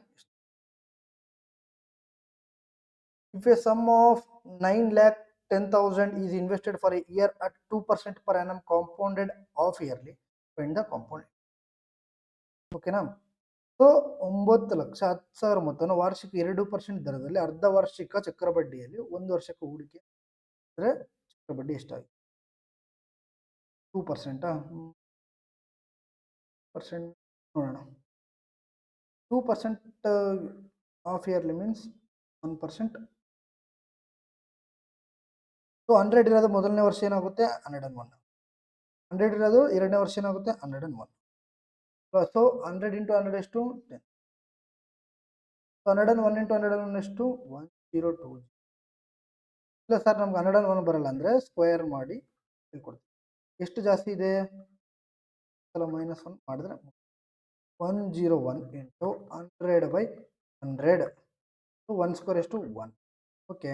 If a sum of 9,10,000 is invested for a year at 2% per annum compounded off yearly, find the compound. ಓಕೆನಾ? ಸೊ 9,10,000 ಮೊತ್ತವನ್ನು ವಾರ್ಷಿಕ 2% ದರದಲ್ಲಿ ಅರ್ಧ ವಾರ್ಷಿಕ ಚಕ್ರಬಡ್ಡಿಯಲ್ಲಿ 1 ವರ್ಷಕ್ಕೆ ಹೂಡಿಕೆ ಅಂದರೆ ಚಕ್ರಬಡ್ಡಿ ಎಷ್ಟಾಯಿತು? 2%. ಪರ್ಸೆಂಟ್ ನೋಡೋಣ. 2% ಆಫ್ ಇಯರ್ಲಿ ಮೀನ್ಸ್ 1%. ಸೊ 100 ಇರೋದು ಮೊದಲನೇ ವರ್ಷ ಏನಾಗುತ್ತೆ 101, 100 ಇರೋದು ಎರಡನೇ ವರ್ಷ ಏನಾಗುತ್ತೆ 101. ಸೊ 100 ಇಂಟು 100 ಎಷ್ಟು 10. ಸೊ 101 ಇಂಟು 101 ಎಷ್ಟು 102. ಇಲ್ಲ ಸರ್ ನಮ್ಗೆ 101 ಬರಲ್ಲ ಅಂದರೆ ಸ್ಕ್ವೇರ್ ಮಾಡಿ ಹೇಳ್ಕೊಡ್ತೀವಿ. ಎಷ್ಟು ಜಾಸ್ತಿ ಇದೆ? -1 ಮಾಡಿದ್ರೆ 101 ಇಂಟು 100/100. ಸೊ 1 ಸ್ಕ್ವೇರ್ ಎಷ್ಟು 1. ಓಕೆ,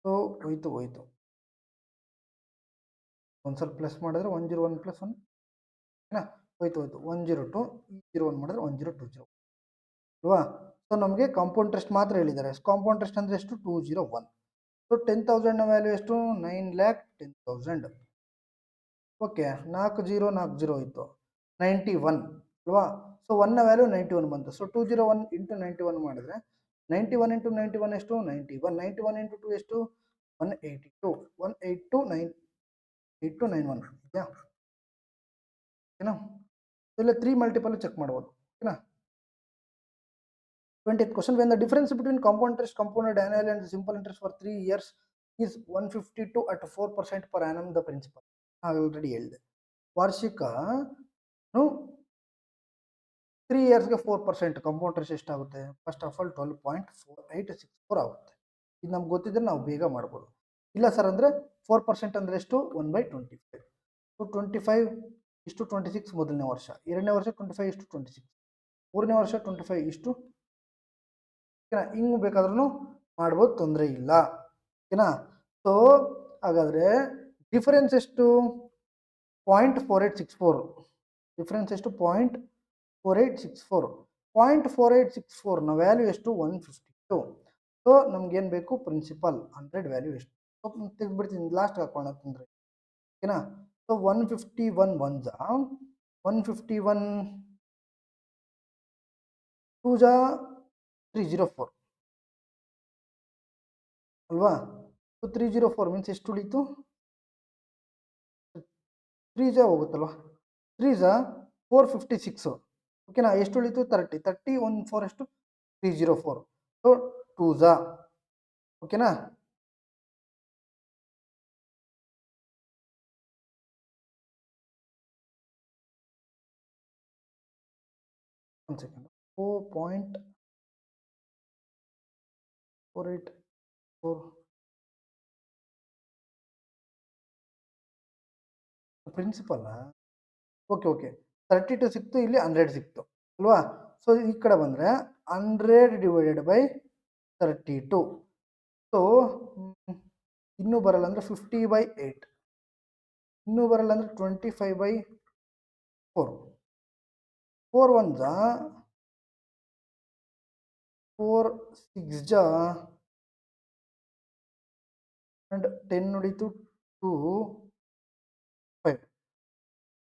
ಸೊ ಹೋಯ್ತು ಒಂದು ಸ್ವಲ್ಪ ಪ್ಲಸ್ ಮಾಡಿದ್ರೆ 101 + 1 ಓಕೆನಾ, ಹೋಯ್ತು 102, 01 ಮಾಡಿದ್ರೆ 1020 ಅಲ್ವಾ? ಸೊ ನಮಗೆ ಕಾಂಪೌಂಡ್ ಇಂಟ್ರೆಸ್ಟ್ ಮಾತ್ರ ಹೇಳಿದ್ದಾರೆ. ಕಾಂಪೌಂಡ್ ಇಂಟ್ರೆಸ್ಟ್ ಅಂದರೆ ಎಷ್ಟು 201. ಸೊ ಸೊ 10,000ನ ವ್ಯಾಲ್ಯೂ ಎಷ್ಟು? 9,10,000. ಓಕೆ, 4040 ಇತ್ತು 91 ಅಲ್ವಾ? ಸೊ 1ನ ವ್ಯಾಲ್ಯೂ 91 ಬಂತು. ಸೊ 201 ಇಂಟು 91 ಮಾಡಿದ್ರೆ 91 ಇಂಟು 91 ಎಷ್ಟು? 91. 91 ಇಂಟು 2 ಎಷ್ಟು? 182. 182,981 ಇದೆಯಾ? ಓಕೆನಾ? ಇಲ್ಲ 3 ಮಲ್ಟಿಪಲ್ ಚೆಕ್ ಮಾಡ್ಬೋದು. ಓಕೆನಾ? 20th question, when the difference between compound interest, compounded annually and simple interest for 3 years is 152 at 4% per annum the principal. Already ಹೇಳಿದೆ, ವಾರ್ಷಿಕ 3 ಇಯರ್ಸ್ಗೆ 4% ಕಂಪೌಂಡ್ ಇಂಟ್ರೆಸ್ಟ್ ಎಷ್ಟಾಗುತ್ತೆ? ಫಸ್ಟ್ ಆಫ್ ಆಲ್ 12.4864 ಆಗುತ್ತೆ. ಇದು ನಮ್ಗೆ ಗೊತ್ತಿದ್ರೆ ನಾವು ಬೇಗ ಮಾಡ್ಬೋದು. ಇಲ್ಲ ಸರ್ ಅಂದರೆ 4% ಅಂದರೆ ಎಷ್ಟು? 1/25. ಸೊ 25:26 ಮೊದಲನೇ ವರ್ಷ, ಎರಡನೇ ವರ್ಷ 25:26, ಮೂರನೇ ವರ್ಷ 25 ಓಕೆನಾ? ಹಿಂಗೆ ಬೇಕಾದ್ರೂ ಮಾಡ್ಬೋದು, ತೊಂದರೆ ಇಲ್ಲ. ಓಕೆನಾ? ಸೊ ಹಾಗಾದರೆ ಡಿಫರೆನ್ಸ್ ಎಷ್ಟು? 0.4864. ಡಿಫರೆನ್ಸ್ ಎಷ್ಟು? 0.4864. 0.4864ನ ವ್ಯಾಲ್ಯೂ ಎಷ್ಟು? 152. ಸೊ ನಮ್ಗೇನು ಬೇಕು? ಪ್ರಿನ್ಸಿಪಲ್ 100 ವ್ಯಾಲ್ಯೂ ಎಷ್ಟು? ಸೊ ತೆಗೆದ್ಬಿಡ್ತೀನಿ, ಲಾಸ್ಟ್ ಹಾಕೋಣ, ತೊಂದರೆ. ಓಕೆನಾ? ಸೊ 151 1 151 2 304 ಅಲ್ವಾ? ಸೊ 304 ಮೀನ್ಸ್ ಎಷ್ಟು ಉಳೀತು? 3 ಹೋಗುತ್ತಲ್ವಾ? 3 456. ಓಕೆನಾ? ಎಷ್ಟು ಉಳೀತು? 30. 30 1 4 ಎಷ್ಟು? 304. ಸೊ 2 ಓಕೆನಾ? ಒಂದು ಸೆಕೆಂಡ್. 4.484 ಪ್ರಿನ್ಸಿಪಲ್. ಓಕೆ 32 ಸಿಕ್ತು, ಇಲ್ಲಿ 100 ಸಿಕ್ತು ಅಲ್ವಾ? ಸೊ ಈ ಕಡೆ ಬಂದರೆ 100 ಡಿವೈಡೆಡ್ ಬೈ 32. ಸೊ ಇನ್ನೂ ಬರಲ್ಲ ಅಂದರೆ 50/8. ಇನ್ನೂ ಬರಲ್ಲ ಅಂದರೆ 25/4. 4 1 4 6 and 10 ಉಳಿತು 2 5.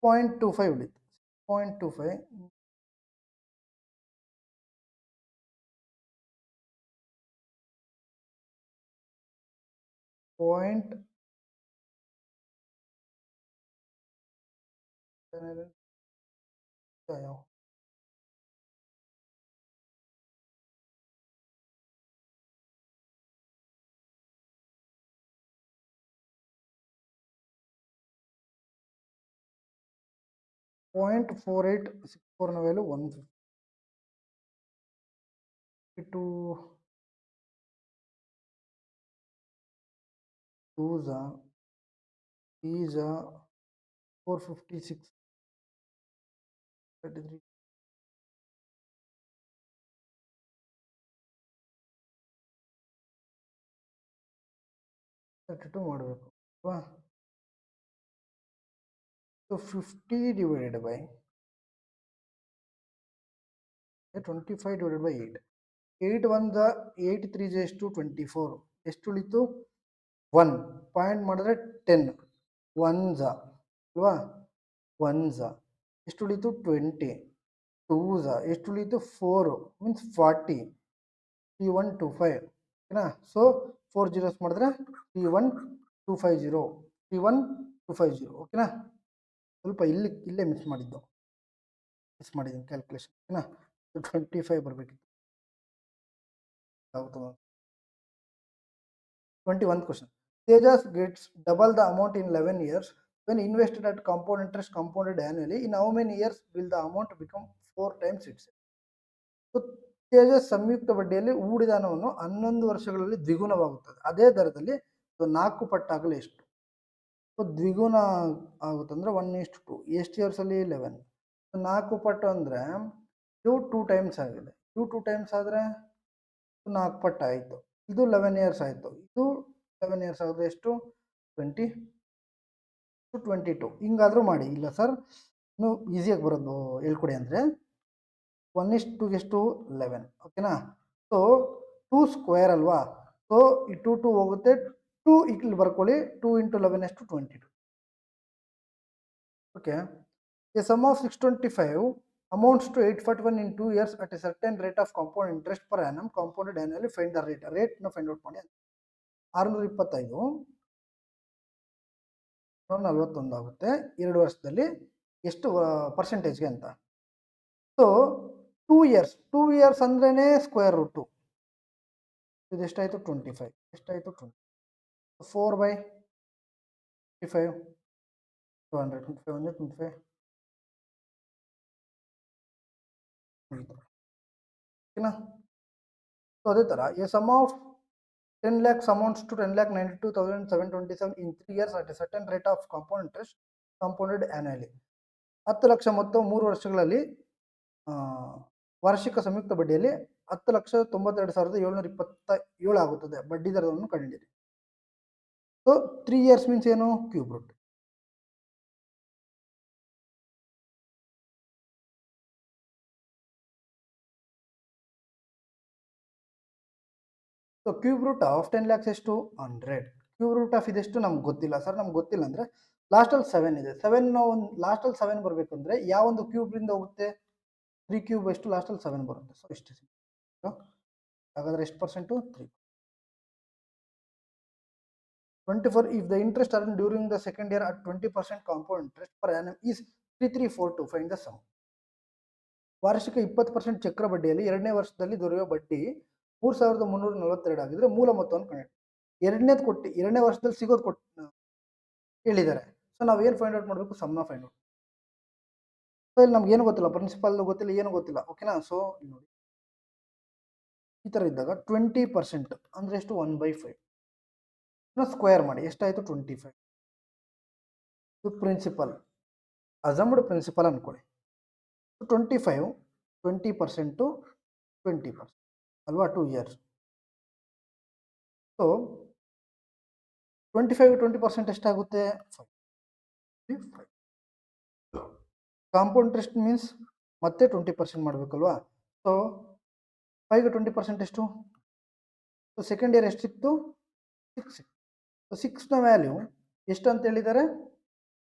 0.25 ಉಳಿತು. 0.25 0.4864ನ ವ್ಯಾಲ್ಯೂ 152. 2 3 456 33 32 ಮಾಡಬೇಕು ಅಲ್ವಾ? So 50 divided by 25 divided by 8. 8 1 8 3 ಎಷ್ಟು? 24. ಎಷ್ಟು ಉಳಿತು? 1 ಪಾಯಿಂಟ್ ಮಾಡಿದ್ರೆ 10 1 ಅಲ್ವಾ? 1 ಎಷ್ಟು ಉಳಿತು? 20. 2 ಎಷ್ಟು ಉಳಿತು? 4 ಮೀನ್ಸ್ 40. 3125 ಓಕೆನಾ? ಸೊ 4 zeros ಮಾಡಿದ್ರೆ 31250. 31250 ಓಕೆನಾ? ಸ್ವಲ್ಪ ಇಲ್ಲೇ ಮಿಸ್ ಮಾಡಿದ್ದೀನಿ ಕ್ಯಾಲ್ಕುಲೇಷನ್. ಓಕೆನಾ? 25 ಬರಬೇಕಿತ್ತು. 21th question. Tejas gets double the amount in 11 years when invested at compound interest compounded annually. In how many years will the amount become 4 times itself? So Tejas ಸಂಯುಕ್ತ ಬಡ್ಡಿಯಲ್ಲಿ ಹೂಡಿದ ಹಣವನ್ನು 11 ವರ್ಷಗಳಲ್ಲಿ ದ್ವಿಗುಣವಾಗುತ್ತದೆ. ಅದೇ ದರದಲ್ಲಿ 4 ಪಟ್ಟಾಗಲು ಎಷ್ಟು? ಸೊ ದ್ವಿಗುಣ ಆಗುತ್ತಂದ್ರೆ 1:2. ಎಷ್ಟು ಇಯರ್ಸಲ್ಲಿ? 11. 4 ಪಟ್ಟು ಅಂದರೆ ಇದು 2 ಟೈಮ್ಸ್ ಆಗಿದೆ. 2 ಟೈಮ್ಸ್ ಆದರೆ 4 ಪಟ್ಟು ಆಯಿತು. ಇದು 11 ಇಯರ್ಸ್ ಆಯಿತು. ಇದು 11 ಇಯರ್ಸ್ ಆದರೆ ಎಷ್ಟು? 20 to 22. ಹಿಂಗಾದರೂ ಮಾಡಿ. ಇಲ್ಲ ಸರ್ ಇನ್ನೂ ಈಸಿಯಾಗಿ ಬರೋದು ಹೇಳ್ಕೊಡಿ ಅಂದರೆ 1:2 ಎಷ್ಟು? 11. ಓಕೆನಾ? ಸೊ 2 ಸ್ಕ್ವೇರ್ ಅಲ್ವಾ? ಸೊ ಈ 2 ಹೋಗುತ್ತೆ, 2 ಇಲ್ಲಿ ಬರ್ಕೊಳ್ಳಿ, 2 × 11 ಎಷ್ಟು 22. Okay. A sum of 625 amounts to 841 in 2 years at a certain rate of compound interest per annum compounded annually. Find the rate. Rate ನ ಫೈಂಡ್ ಔಟ್ ಮಾಡಿ. 625 41 ಆಗುತ್ತೆ 2 ವರ್ಷದಲ್ಲಿ ಎಷ್ಟು ಪರ್ಸೆಂಟೇಜ್ಗೆ ಅಂತ. ಸೊ 2 ಇಯರ್ಸ್ ಅಂದ್ರೇನೆ ಸ್ಕ್ವೇರ್ ರೂಟ್. ಇದು ಎಷ್ಟಾಯ್ತು 25. ಎಷ್ಟಾಯ್ತು 20. 4/25 200 25 ಓಕೆನಾ. ಸೊ ಅದೇ ಥರ a sum of 10 lakhs amounts to 10,92,727 in 3 years at a certain rate of compound interest compounded annually. 10 lakh ಮೊತ್ತ 3 ವರ್ಷಗಳಲ್ಲಿ ವಾರ್ಷಿಕ ಸಂಯುಕ್ತ ಬಡ್ಡಿಯಲ್ಲಿ 10,92,727 ಆಗುತ್ತದೆ. ಬಡ್ಡಿ ದರವನ್ನು ಕಂಡುಹಿಡಿಯಿರಿ. ಸೊ 3 years ಮೀನ್ಸ್ ಏನು? Cube root. So cube root of 10 lakhs ಎಷ್ಟು? 100. ಕ್ಯೂಬ್ ರೂಟ್ ಆಫ್ ಇದೆಷ್ಟು? ನಮ್ಗೆ ಗೊತ್ತಿಲ್ಲ ಸರ್. ನಮ್ಗೆ ಗೊತ್ತಿಲ್ಲ ಅಂದರೆ ಲಾಸ್ಟಲ್ಲಿ 7 ಇದೆ. 7 ಒಂದು ಲಾಸ್ಟಲ್ಲಿ 7 ಬರಬೇಕಂದ್ರೆ ಯಾವೊಂದು ಕ್ಯೂಬ್ರಿಂದ ಹೋಗುತ್ತೆ? 3 ಕ್ಯೂಬ್ ಎಷ್ಟು? ಲಾಸ್ಟಲ್ಲಿ 7 ಬರುತ್ತೆ. ಸೊ ಇಷ್ಟು. ಹಾಗಾದ್ರೆ ಎಷ್ಟು percent? 3. 24 if the interest earned during the second year at 20% compound interest per annum is 3342. Find the sum. ವಾರ್ಷಿಕ 20% ಚಕ್ರ ಬಡ್ಡಿಯಲ್ಲಿ ಎರಡನೇ ವರ್ಷದಲ್ಲಿ ದೊರೆಯುವ ಬಡ್ಡಿ 3342 ಆಗಿದ್ರೆ ಮೂಲ ಮೊತ್ತವನ್ನು ಕಂಡುಹಿಡಿಯಿರಿ. ಎರಡನೇ ವರ್ಷದಲ್ಲಿ ಸಿಗೋದು ಹೇಳಿದ್ದಾರೆ. ಸೊ ನಾವು ಏನು ಫೈಂಡ್ ಔಟ್ ಮಾಡಬೇಕು? ಸಮ್ನ ಫೈಂಡ್ ಔಟ್. ಸೊ ಇಲ್ಲಿ ನಮ್ಗೆ ಏನು ಗೊತ್ತಿಲ್ಲ, ಪ್ರಿನ್ಸಿಪಲ್ ಗೊತ್ತಿಲ್ಲ, ಏನು ಗೊತ್ತಿಲ್ಲ. ಓಕೆನಾ. ಸೊ ನೋಡಿ ಈ ಥರ ಇದ್ದಾಗ 20% ಅಂದರೆ ಎಷ್ಟು? 1/5 ಸ್ಕ್ವೇರ್ ಮಾಡಿ. ಎಷ್ಟಾಯಿತು? 25. ಇದು ಪ್ರಿನ್ಸಿಪಲ್, ಅಸಮ್ಡ್ ಪ್ರಿನ್ಸಿಪಲ್ ಅನ್ಕೊಳ್ಳಿ. 25 20% 20% ಅಲ್ವಾ? 2 years. ಸೊ 25 20% ಎಷ್ಟಾಗುತ್ತೆ? 5. ಕಾಂಪೌಂಡ್ ಇಂಟ್ರೆಸ್ಟ್ ಮೀನ್ಸ್ ಮತ್ತೆ 20% ಮಾಡಬೇಕಲ್ವಾ? ಸೊ 5ಗೆ 20% ಎಷ್ಟು? ಸೊ ಸೆಕೆಂಡ್ ಇಯರ್ ಎಷ್ಟು ಸಿಕ್ತು? 6. ಸೊ 6ನ ವ್ಯಾಲ್ಯೂ ಎಷ್ಟು ಅಂತ ಹೇಳಿದ್ದಾರೆ?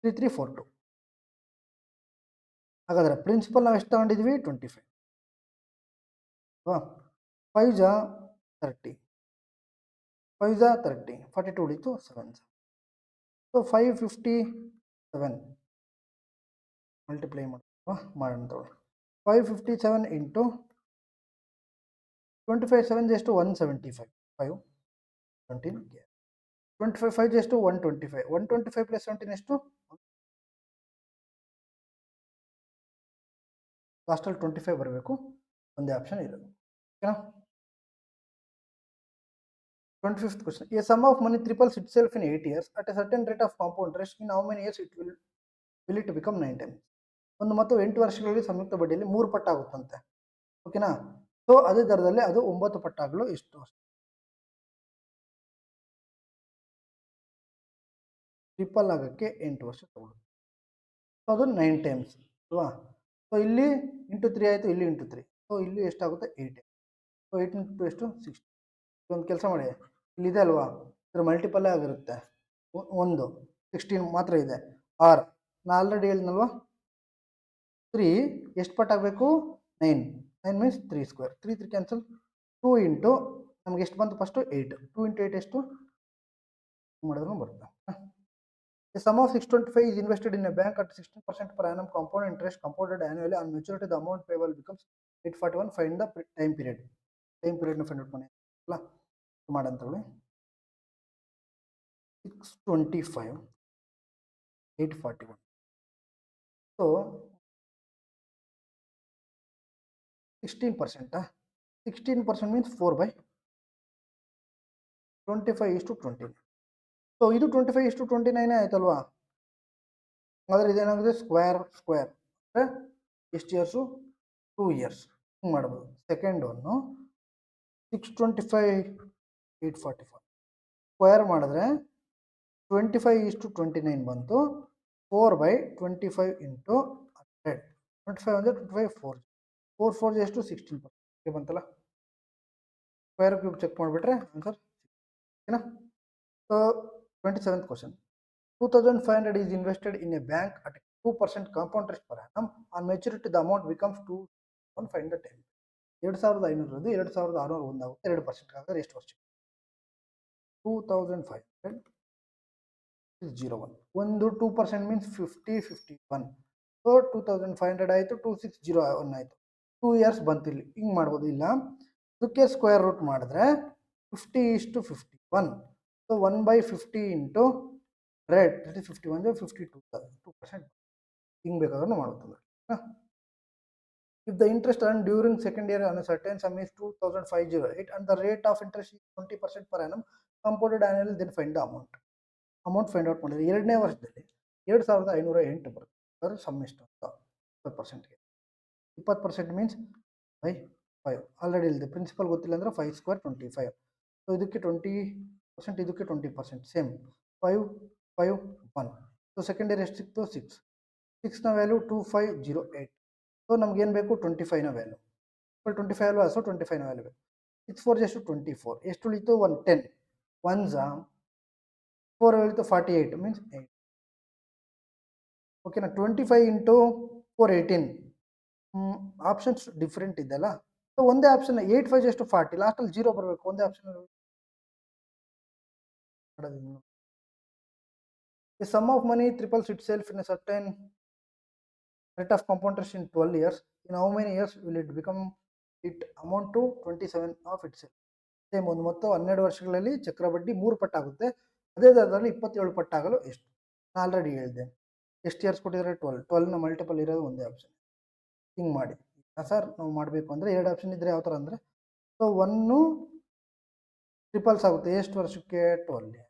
3342. ಹಾಗಾದರೆ ಪ್ರಿನ್ಸಿಪಲ್ ನಾವು ಎಷ್ಟು ತಗೊಂಡಿದ್ವಿ? 25. 5 ಜಾ 30, 5 ಜಾ 30, 42 ಉಳಿತು 7. ಸೊ 557 ಮಲ್ಟಿಪ್ಲೈ ಮಾಡೋಣ ತಗೊಳ್ಳಿ. 557 ಇಂಟು 25 7 ಎಷ್ಟು? 175. 5 17 25 5 ಎಷ್ಟು? 125. 125 + 17 ಎಷ್ಟು? ಲಾಸ್ಟಲ್ಲಿ 25 ಬರಬೇಕು. ಒಂದೇ ಆಪ್ಷನ್ ಇರೋದು. ಓಕೆನಾ. 25th question. A sum of money triples itself in 8 years at a certain rate of compound interest. In how many years will it become 9 times? ಒಂದು ಮೊತ್ತವು 8 ವರ್ಷಗಳಲ್ಲಿ ಸಂಯುಕ್ತ ಬಡ್ಡಿಯಲ್ಲಿ 3 ಪಟ್ಟಾಗುತ್ತಂತೆ. ಓಕೆನಾ. ಸೊ ಅದೇ ದರದಲ್ಲಿ ಅದು 9 ಪಟ್ಟಾಗಲು ಎಷ್ಟು? ಟ್ರಿಪಲ್ ಆಗೋಕ್ಕೆ 8 ವರ್ಷ ತಗೊಳ್ಳುತ್ತೆ. ಸೊ ಅದು 9 ಟೈಮ್ಸ್ ಅಲ್ವಾ? ಸೊ ಇಲ್ಲಿ ಇಂಟು 3 ಆಯಿತು, ಇಲ್ಲಿ ಇಂಟು 3. ಸೊ ಇಲ್ಲಿ ಎಷ್ಟಾಗುತ್ತೆ? 8. ಸೊ 8 ಇಂಟು ಎಷ್ಟು? 60. ಒಂದು ಕೆಲಸ ಮಾಡಿ, ಇಲ್ಲಿದೆ ಅಲ್ವಾ, ಇದ್ರ ಮಲ್ಟಿಪಲ್ಲೇ ಆಗಿರುತ್ತೆ. 1 16 ಮಾತ್ರ ಇದೆ. 6 ನಾ ಆಲ್ರೆಡಿ ಹೇಳಿದ್ನಲ್ವಾ 3 ಎಷ್ಟು ಪಟ್ಟಾಗಬೇಕು? 9. 9 ಮೀನ್ಸ್ 3 ಸ್ಕ್ವೇರ್. 3 3 ಕ್ಯಾನ್ಸಲ್. 2 ಇಂಟು ನಮ್ಗೆ ಎಷ್ಟು ಬಂತು? ಫಸ್ಟು 8. 2 ಇಂಟು 8 ಎಷ್ಟು ಮಾಡಿದ್ರು ಬರುತ್ತೆ. The sum of 625 is invested in a bank at 16% per annum compound interest compounded annually. On maturity the amount payable becomes 841. Find the time period. Time period ನ find out ಮಾಡಿ ಅಲ್ಲ ಮಾಡಂತ ಹೇಳಿ. 625 841. So 16%. 16% means 4/25 so ಇದು 25:29 ಆಯ್ತಲ್ವಾ? ಆದರೆ ಇದೇನಾಗಿದೆ? Square ಅಂದರೆ ಎಷ್ಟು ಇಯರ್ಸು? 2 years. ಹಿಂಗೆ ಮಾಡ್ಬೋದು. ಸೆಕೆಂಡ್ ಒನ್ನು 625 844 ಸ್ಕ್ವೇರ್ ಮಾಡಿದ್ರೆ 25:29 ಬಂತು. 4/25 ಇಂಟು 100. 25 ಅಂದರೆ 25 4 4 ಎಷ್ಟು? 16% ಬಂತಲ್ಲ. ಸ್ಕ್ವೇರ್ ಕ್ಯೂಬ್ ಚೆಕ್ ಮಾಡಿಬಿಟ್ರೆ ಆನ್ಸರ್ ಓಕೆನಾ. So 27th question. 2,500 is invested in a bank at 2% compound interest per annum. On maturity, the amount becomes 2,510. 2,500 2,601 ಆಗುತ್ತೆ. 2% ಆಗಿದ್ರೆ ಎಷ್ಟು ವರ್ಷ? 2,500 601. ಒಂದು 2% ಮೀನ್ಸ್ 50 51. ಸೊ 2,500 ಆಯಿತು, 2,601 ಆಯಿತು. 2 ಇಯರ್ಸ್ ಬಂತಿಲ್ಲಿ. ಹಿಂಗೆ ಮಾಡ್ಬೋದು. ಇಲ್ಲ ಇದಕ್ಕೆ ಸ್ಕ್ವೇರ್ ರೂಟ್ ಮಾಡಿದ್ರೆ 50:51. So 1/50 into rate 51 52 2%. ಹಿಂಗೆ ಬೇಕಾದ್ರೂ ಮಾಡ್ಬೋದು. If the interest earned during second year on a certain sum is 2,508 and the rate of interest is 20% per annum compounded annually, then find the amount. Amount find out ಮಾಡಿದ್ರೆ 2ನೇ ವರ್ಷದಲ್ಲಿ 2,508 ಬರುತ್ತೆ. ಅದರ some ಎಷ್ಟು ಅಂತ 20%ಗೆ 20% ಮೀನ್ಸ್ ಬೈ 5. ಆಲ್ರೆಡಿ ಇಲ್ಲಿದೆ principal ಗೊತ್ತಿಲ್ಲ ಅಂದರೆ 5 ಸ್ಕ್ವೇರ್ 25. ಸೊ ಇದಕ್ಕೆ 20%, ಇದಕ್ಕೆ 20% ಸೇಮ್ 5 5 1. ಸೊ ಸೆಕೆಂಡ್ ಇಯರ್ ಎಷ್ಟು ಸಿಕ್ತು? 6ನ ವ್ಯಾಲ್ಯೂ 2508. ಸೊ ನಮ್ಗೇನು ಬೇಕು? 25ನ ವ್ಯಾಲ್ಯೂ. 25 ಅಲ್ವಾ? ಸೊ 25ನ ವ್ಯಾಲ್ಯೂ ಬೇಕು. 6 4 ಎಷ್ಟು? 24. ಎಷ್ಟು ಉಳಿತು? 10 1 4 ಉಳಿತು 48 ಮೀನ್ಸ್ 8. ಓಕೆನಾ? 25 ಇಂಟು 4 18. ಆಪ್ಷನ್ಸ್ ಡಿಫ್ರೆಂಟ್ ಇದೆಲ್ಲ. ಸೊ ಒಂದೇ ಆಪ್ಷನ್ 8 5 ಎಷ್ಟು? 40. ಲಾಸ್ಟಲ್ಲಿ 0 ಬರಬೇಕು. ಒಂದೇ option. The sum of money triples itself in a certain rate of compound interest in 12 years. In how many years will it become it amount to 27 of itself? Same ಒಂದು ಮೊತ್ತ 12 ವರ್ಷಗಳಲ್ಲಿ ಚಕ್ರಬಡ್ಡಿ 3 ಪಟ್ಟಾಗುತ್ತೆ. ಅದೇ ದರದಲ್ಲಿ 27 ಪಟ್ಟಾಗಲು ಎಷ್ಟು? ನಾನು ಆಲ್ರೆಡಿ ಹೇಳಿದೆ. ಎಷ್ಟು ಇಯರ್ಸ್ ಕೊಟ್ಟಿದ್ದಾರೆ? 12ನ ಮಲ್ಟಿಪಲ್ ಇರೋದು ಒಂದೇ ಆಪ್ಷನ್. ಹಿಂಗೆ ಮಾಡಿ ಸರ್ ನಾವು ಮಾಡಬೇಕು ಅಂದರೆ 2 ಆಪ್ಷನ್ ಇದ್ದರೆ ಯಾವ ಥರ ಅಂದರೆ, ಸೊ 1 ಟ್ರಿಪಲ್ಸ್ ಆಗುತ್ತೆ. ಎಷ್ಟು ವರ್ಷಕ್ಕೆ? 12.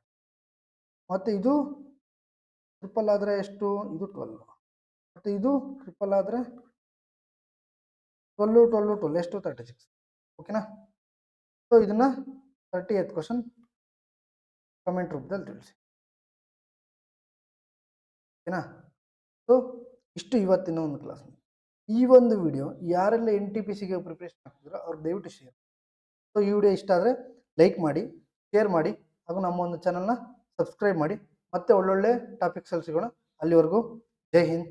ಮತ್ತು ಇದು ಟ್ರಿಪಲ್ ಆದರೆ ಎಷ್ಟು? ಇದು 12. ಮತ್ತು ಇದು ಟ್ರಿಪಲ್ ಆದರೆ 12 12 12 ಎಷ್ಟು? 36. ಓಕೆನಾ? ಸೊ ಇದನ್ನು 30th ಕ್ವಶನ್ ಕಮೆಂಟ್ ರೂಪದಲ್ಲಿ ತಿಳಿಸಿ. ಓಕೆನಾ? ಸೊ ಇಷ್ಟು ಇವತ್ತಿನ ಒಂದು ಕ್ಲಾಸ್. ಈ ಒಂದು ವಿಡಿಯೋ ಯಾರೆಲ್ಲ NTPCಗೆ ಪ್ರಿಪ್ರೇಷನ್ ಆಗ್ತಿದ್ರು ಅವ್ರಿಗೆ ದಯವಿಟ್ಟು ಶೇರ್. ಸೊ ಈ ವಿಡಿಯೋ ಇಷ್ಟ ಆದರೆ ಲೈಕ್ ಮಾಡಿ, ಶೇರ್ ಮಾಡಿ, ಹಾಗೂ ನಮ್ಮ ಒಂದು ಚಾನಲ್ನ ಸಬ್ಸ್ಕ್ರೈಬ್ ಮಾಡಿ. ಮತ್ತೆ ಒಳ್ಳೊಳ್ಳೆ ಟಾಪಿಕ್ಸಲ್ಲಿ ಸಿಗೋಣ. ಅಲ್ಲಿವರೆಗೂ ಜೈ ಹಿಂದ್.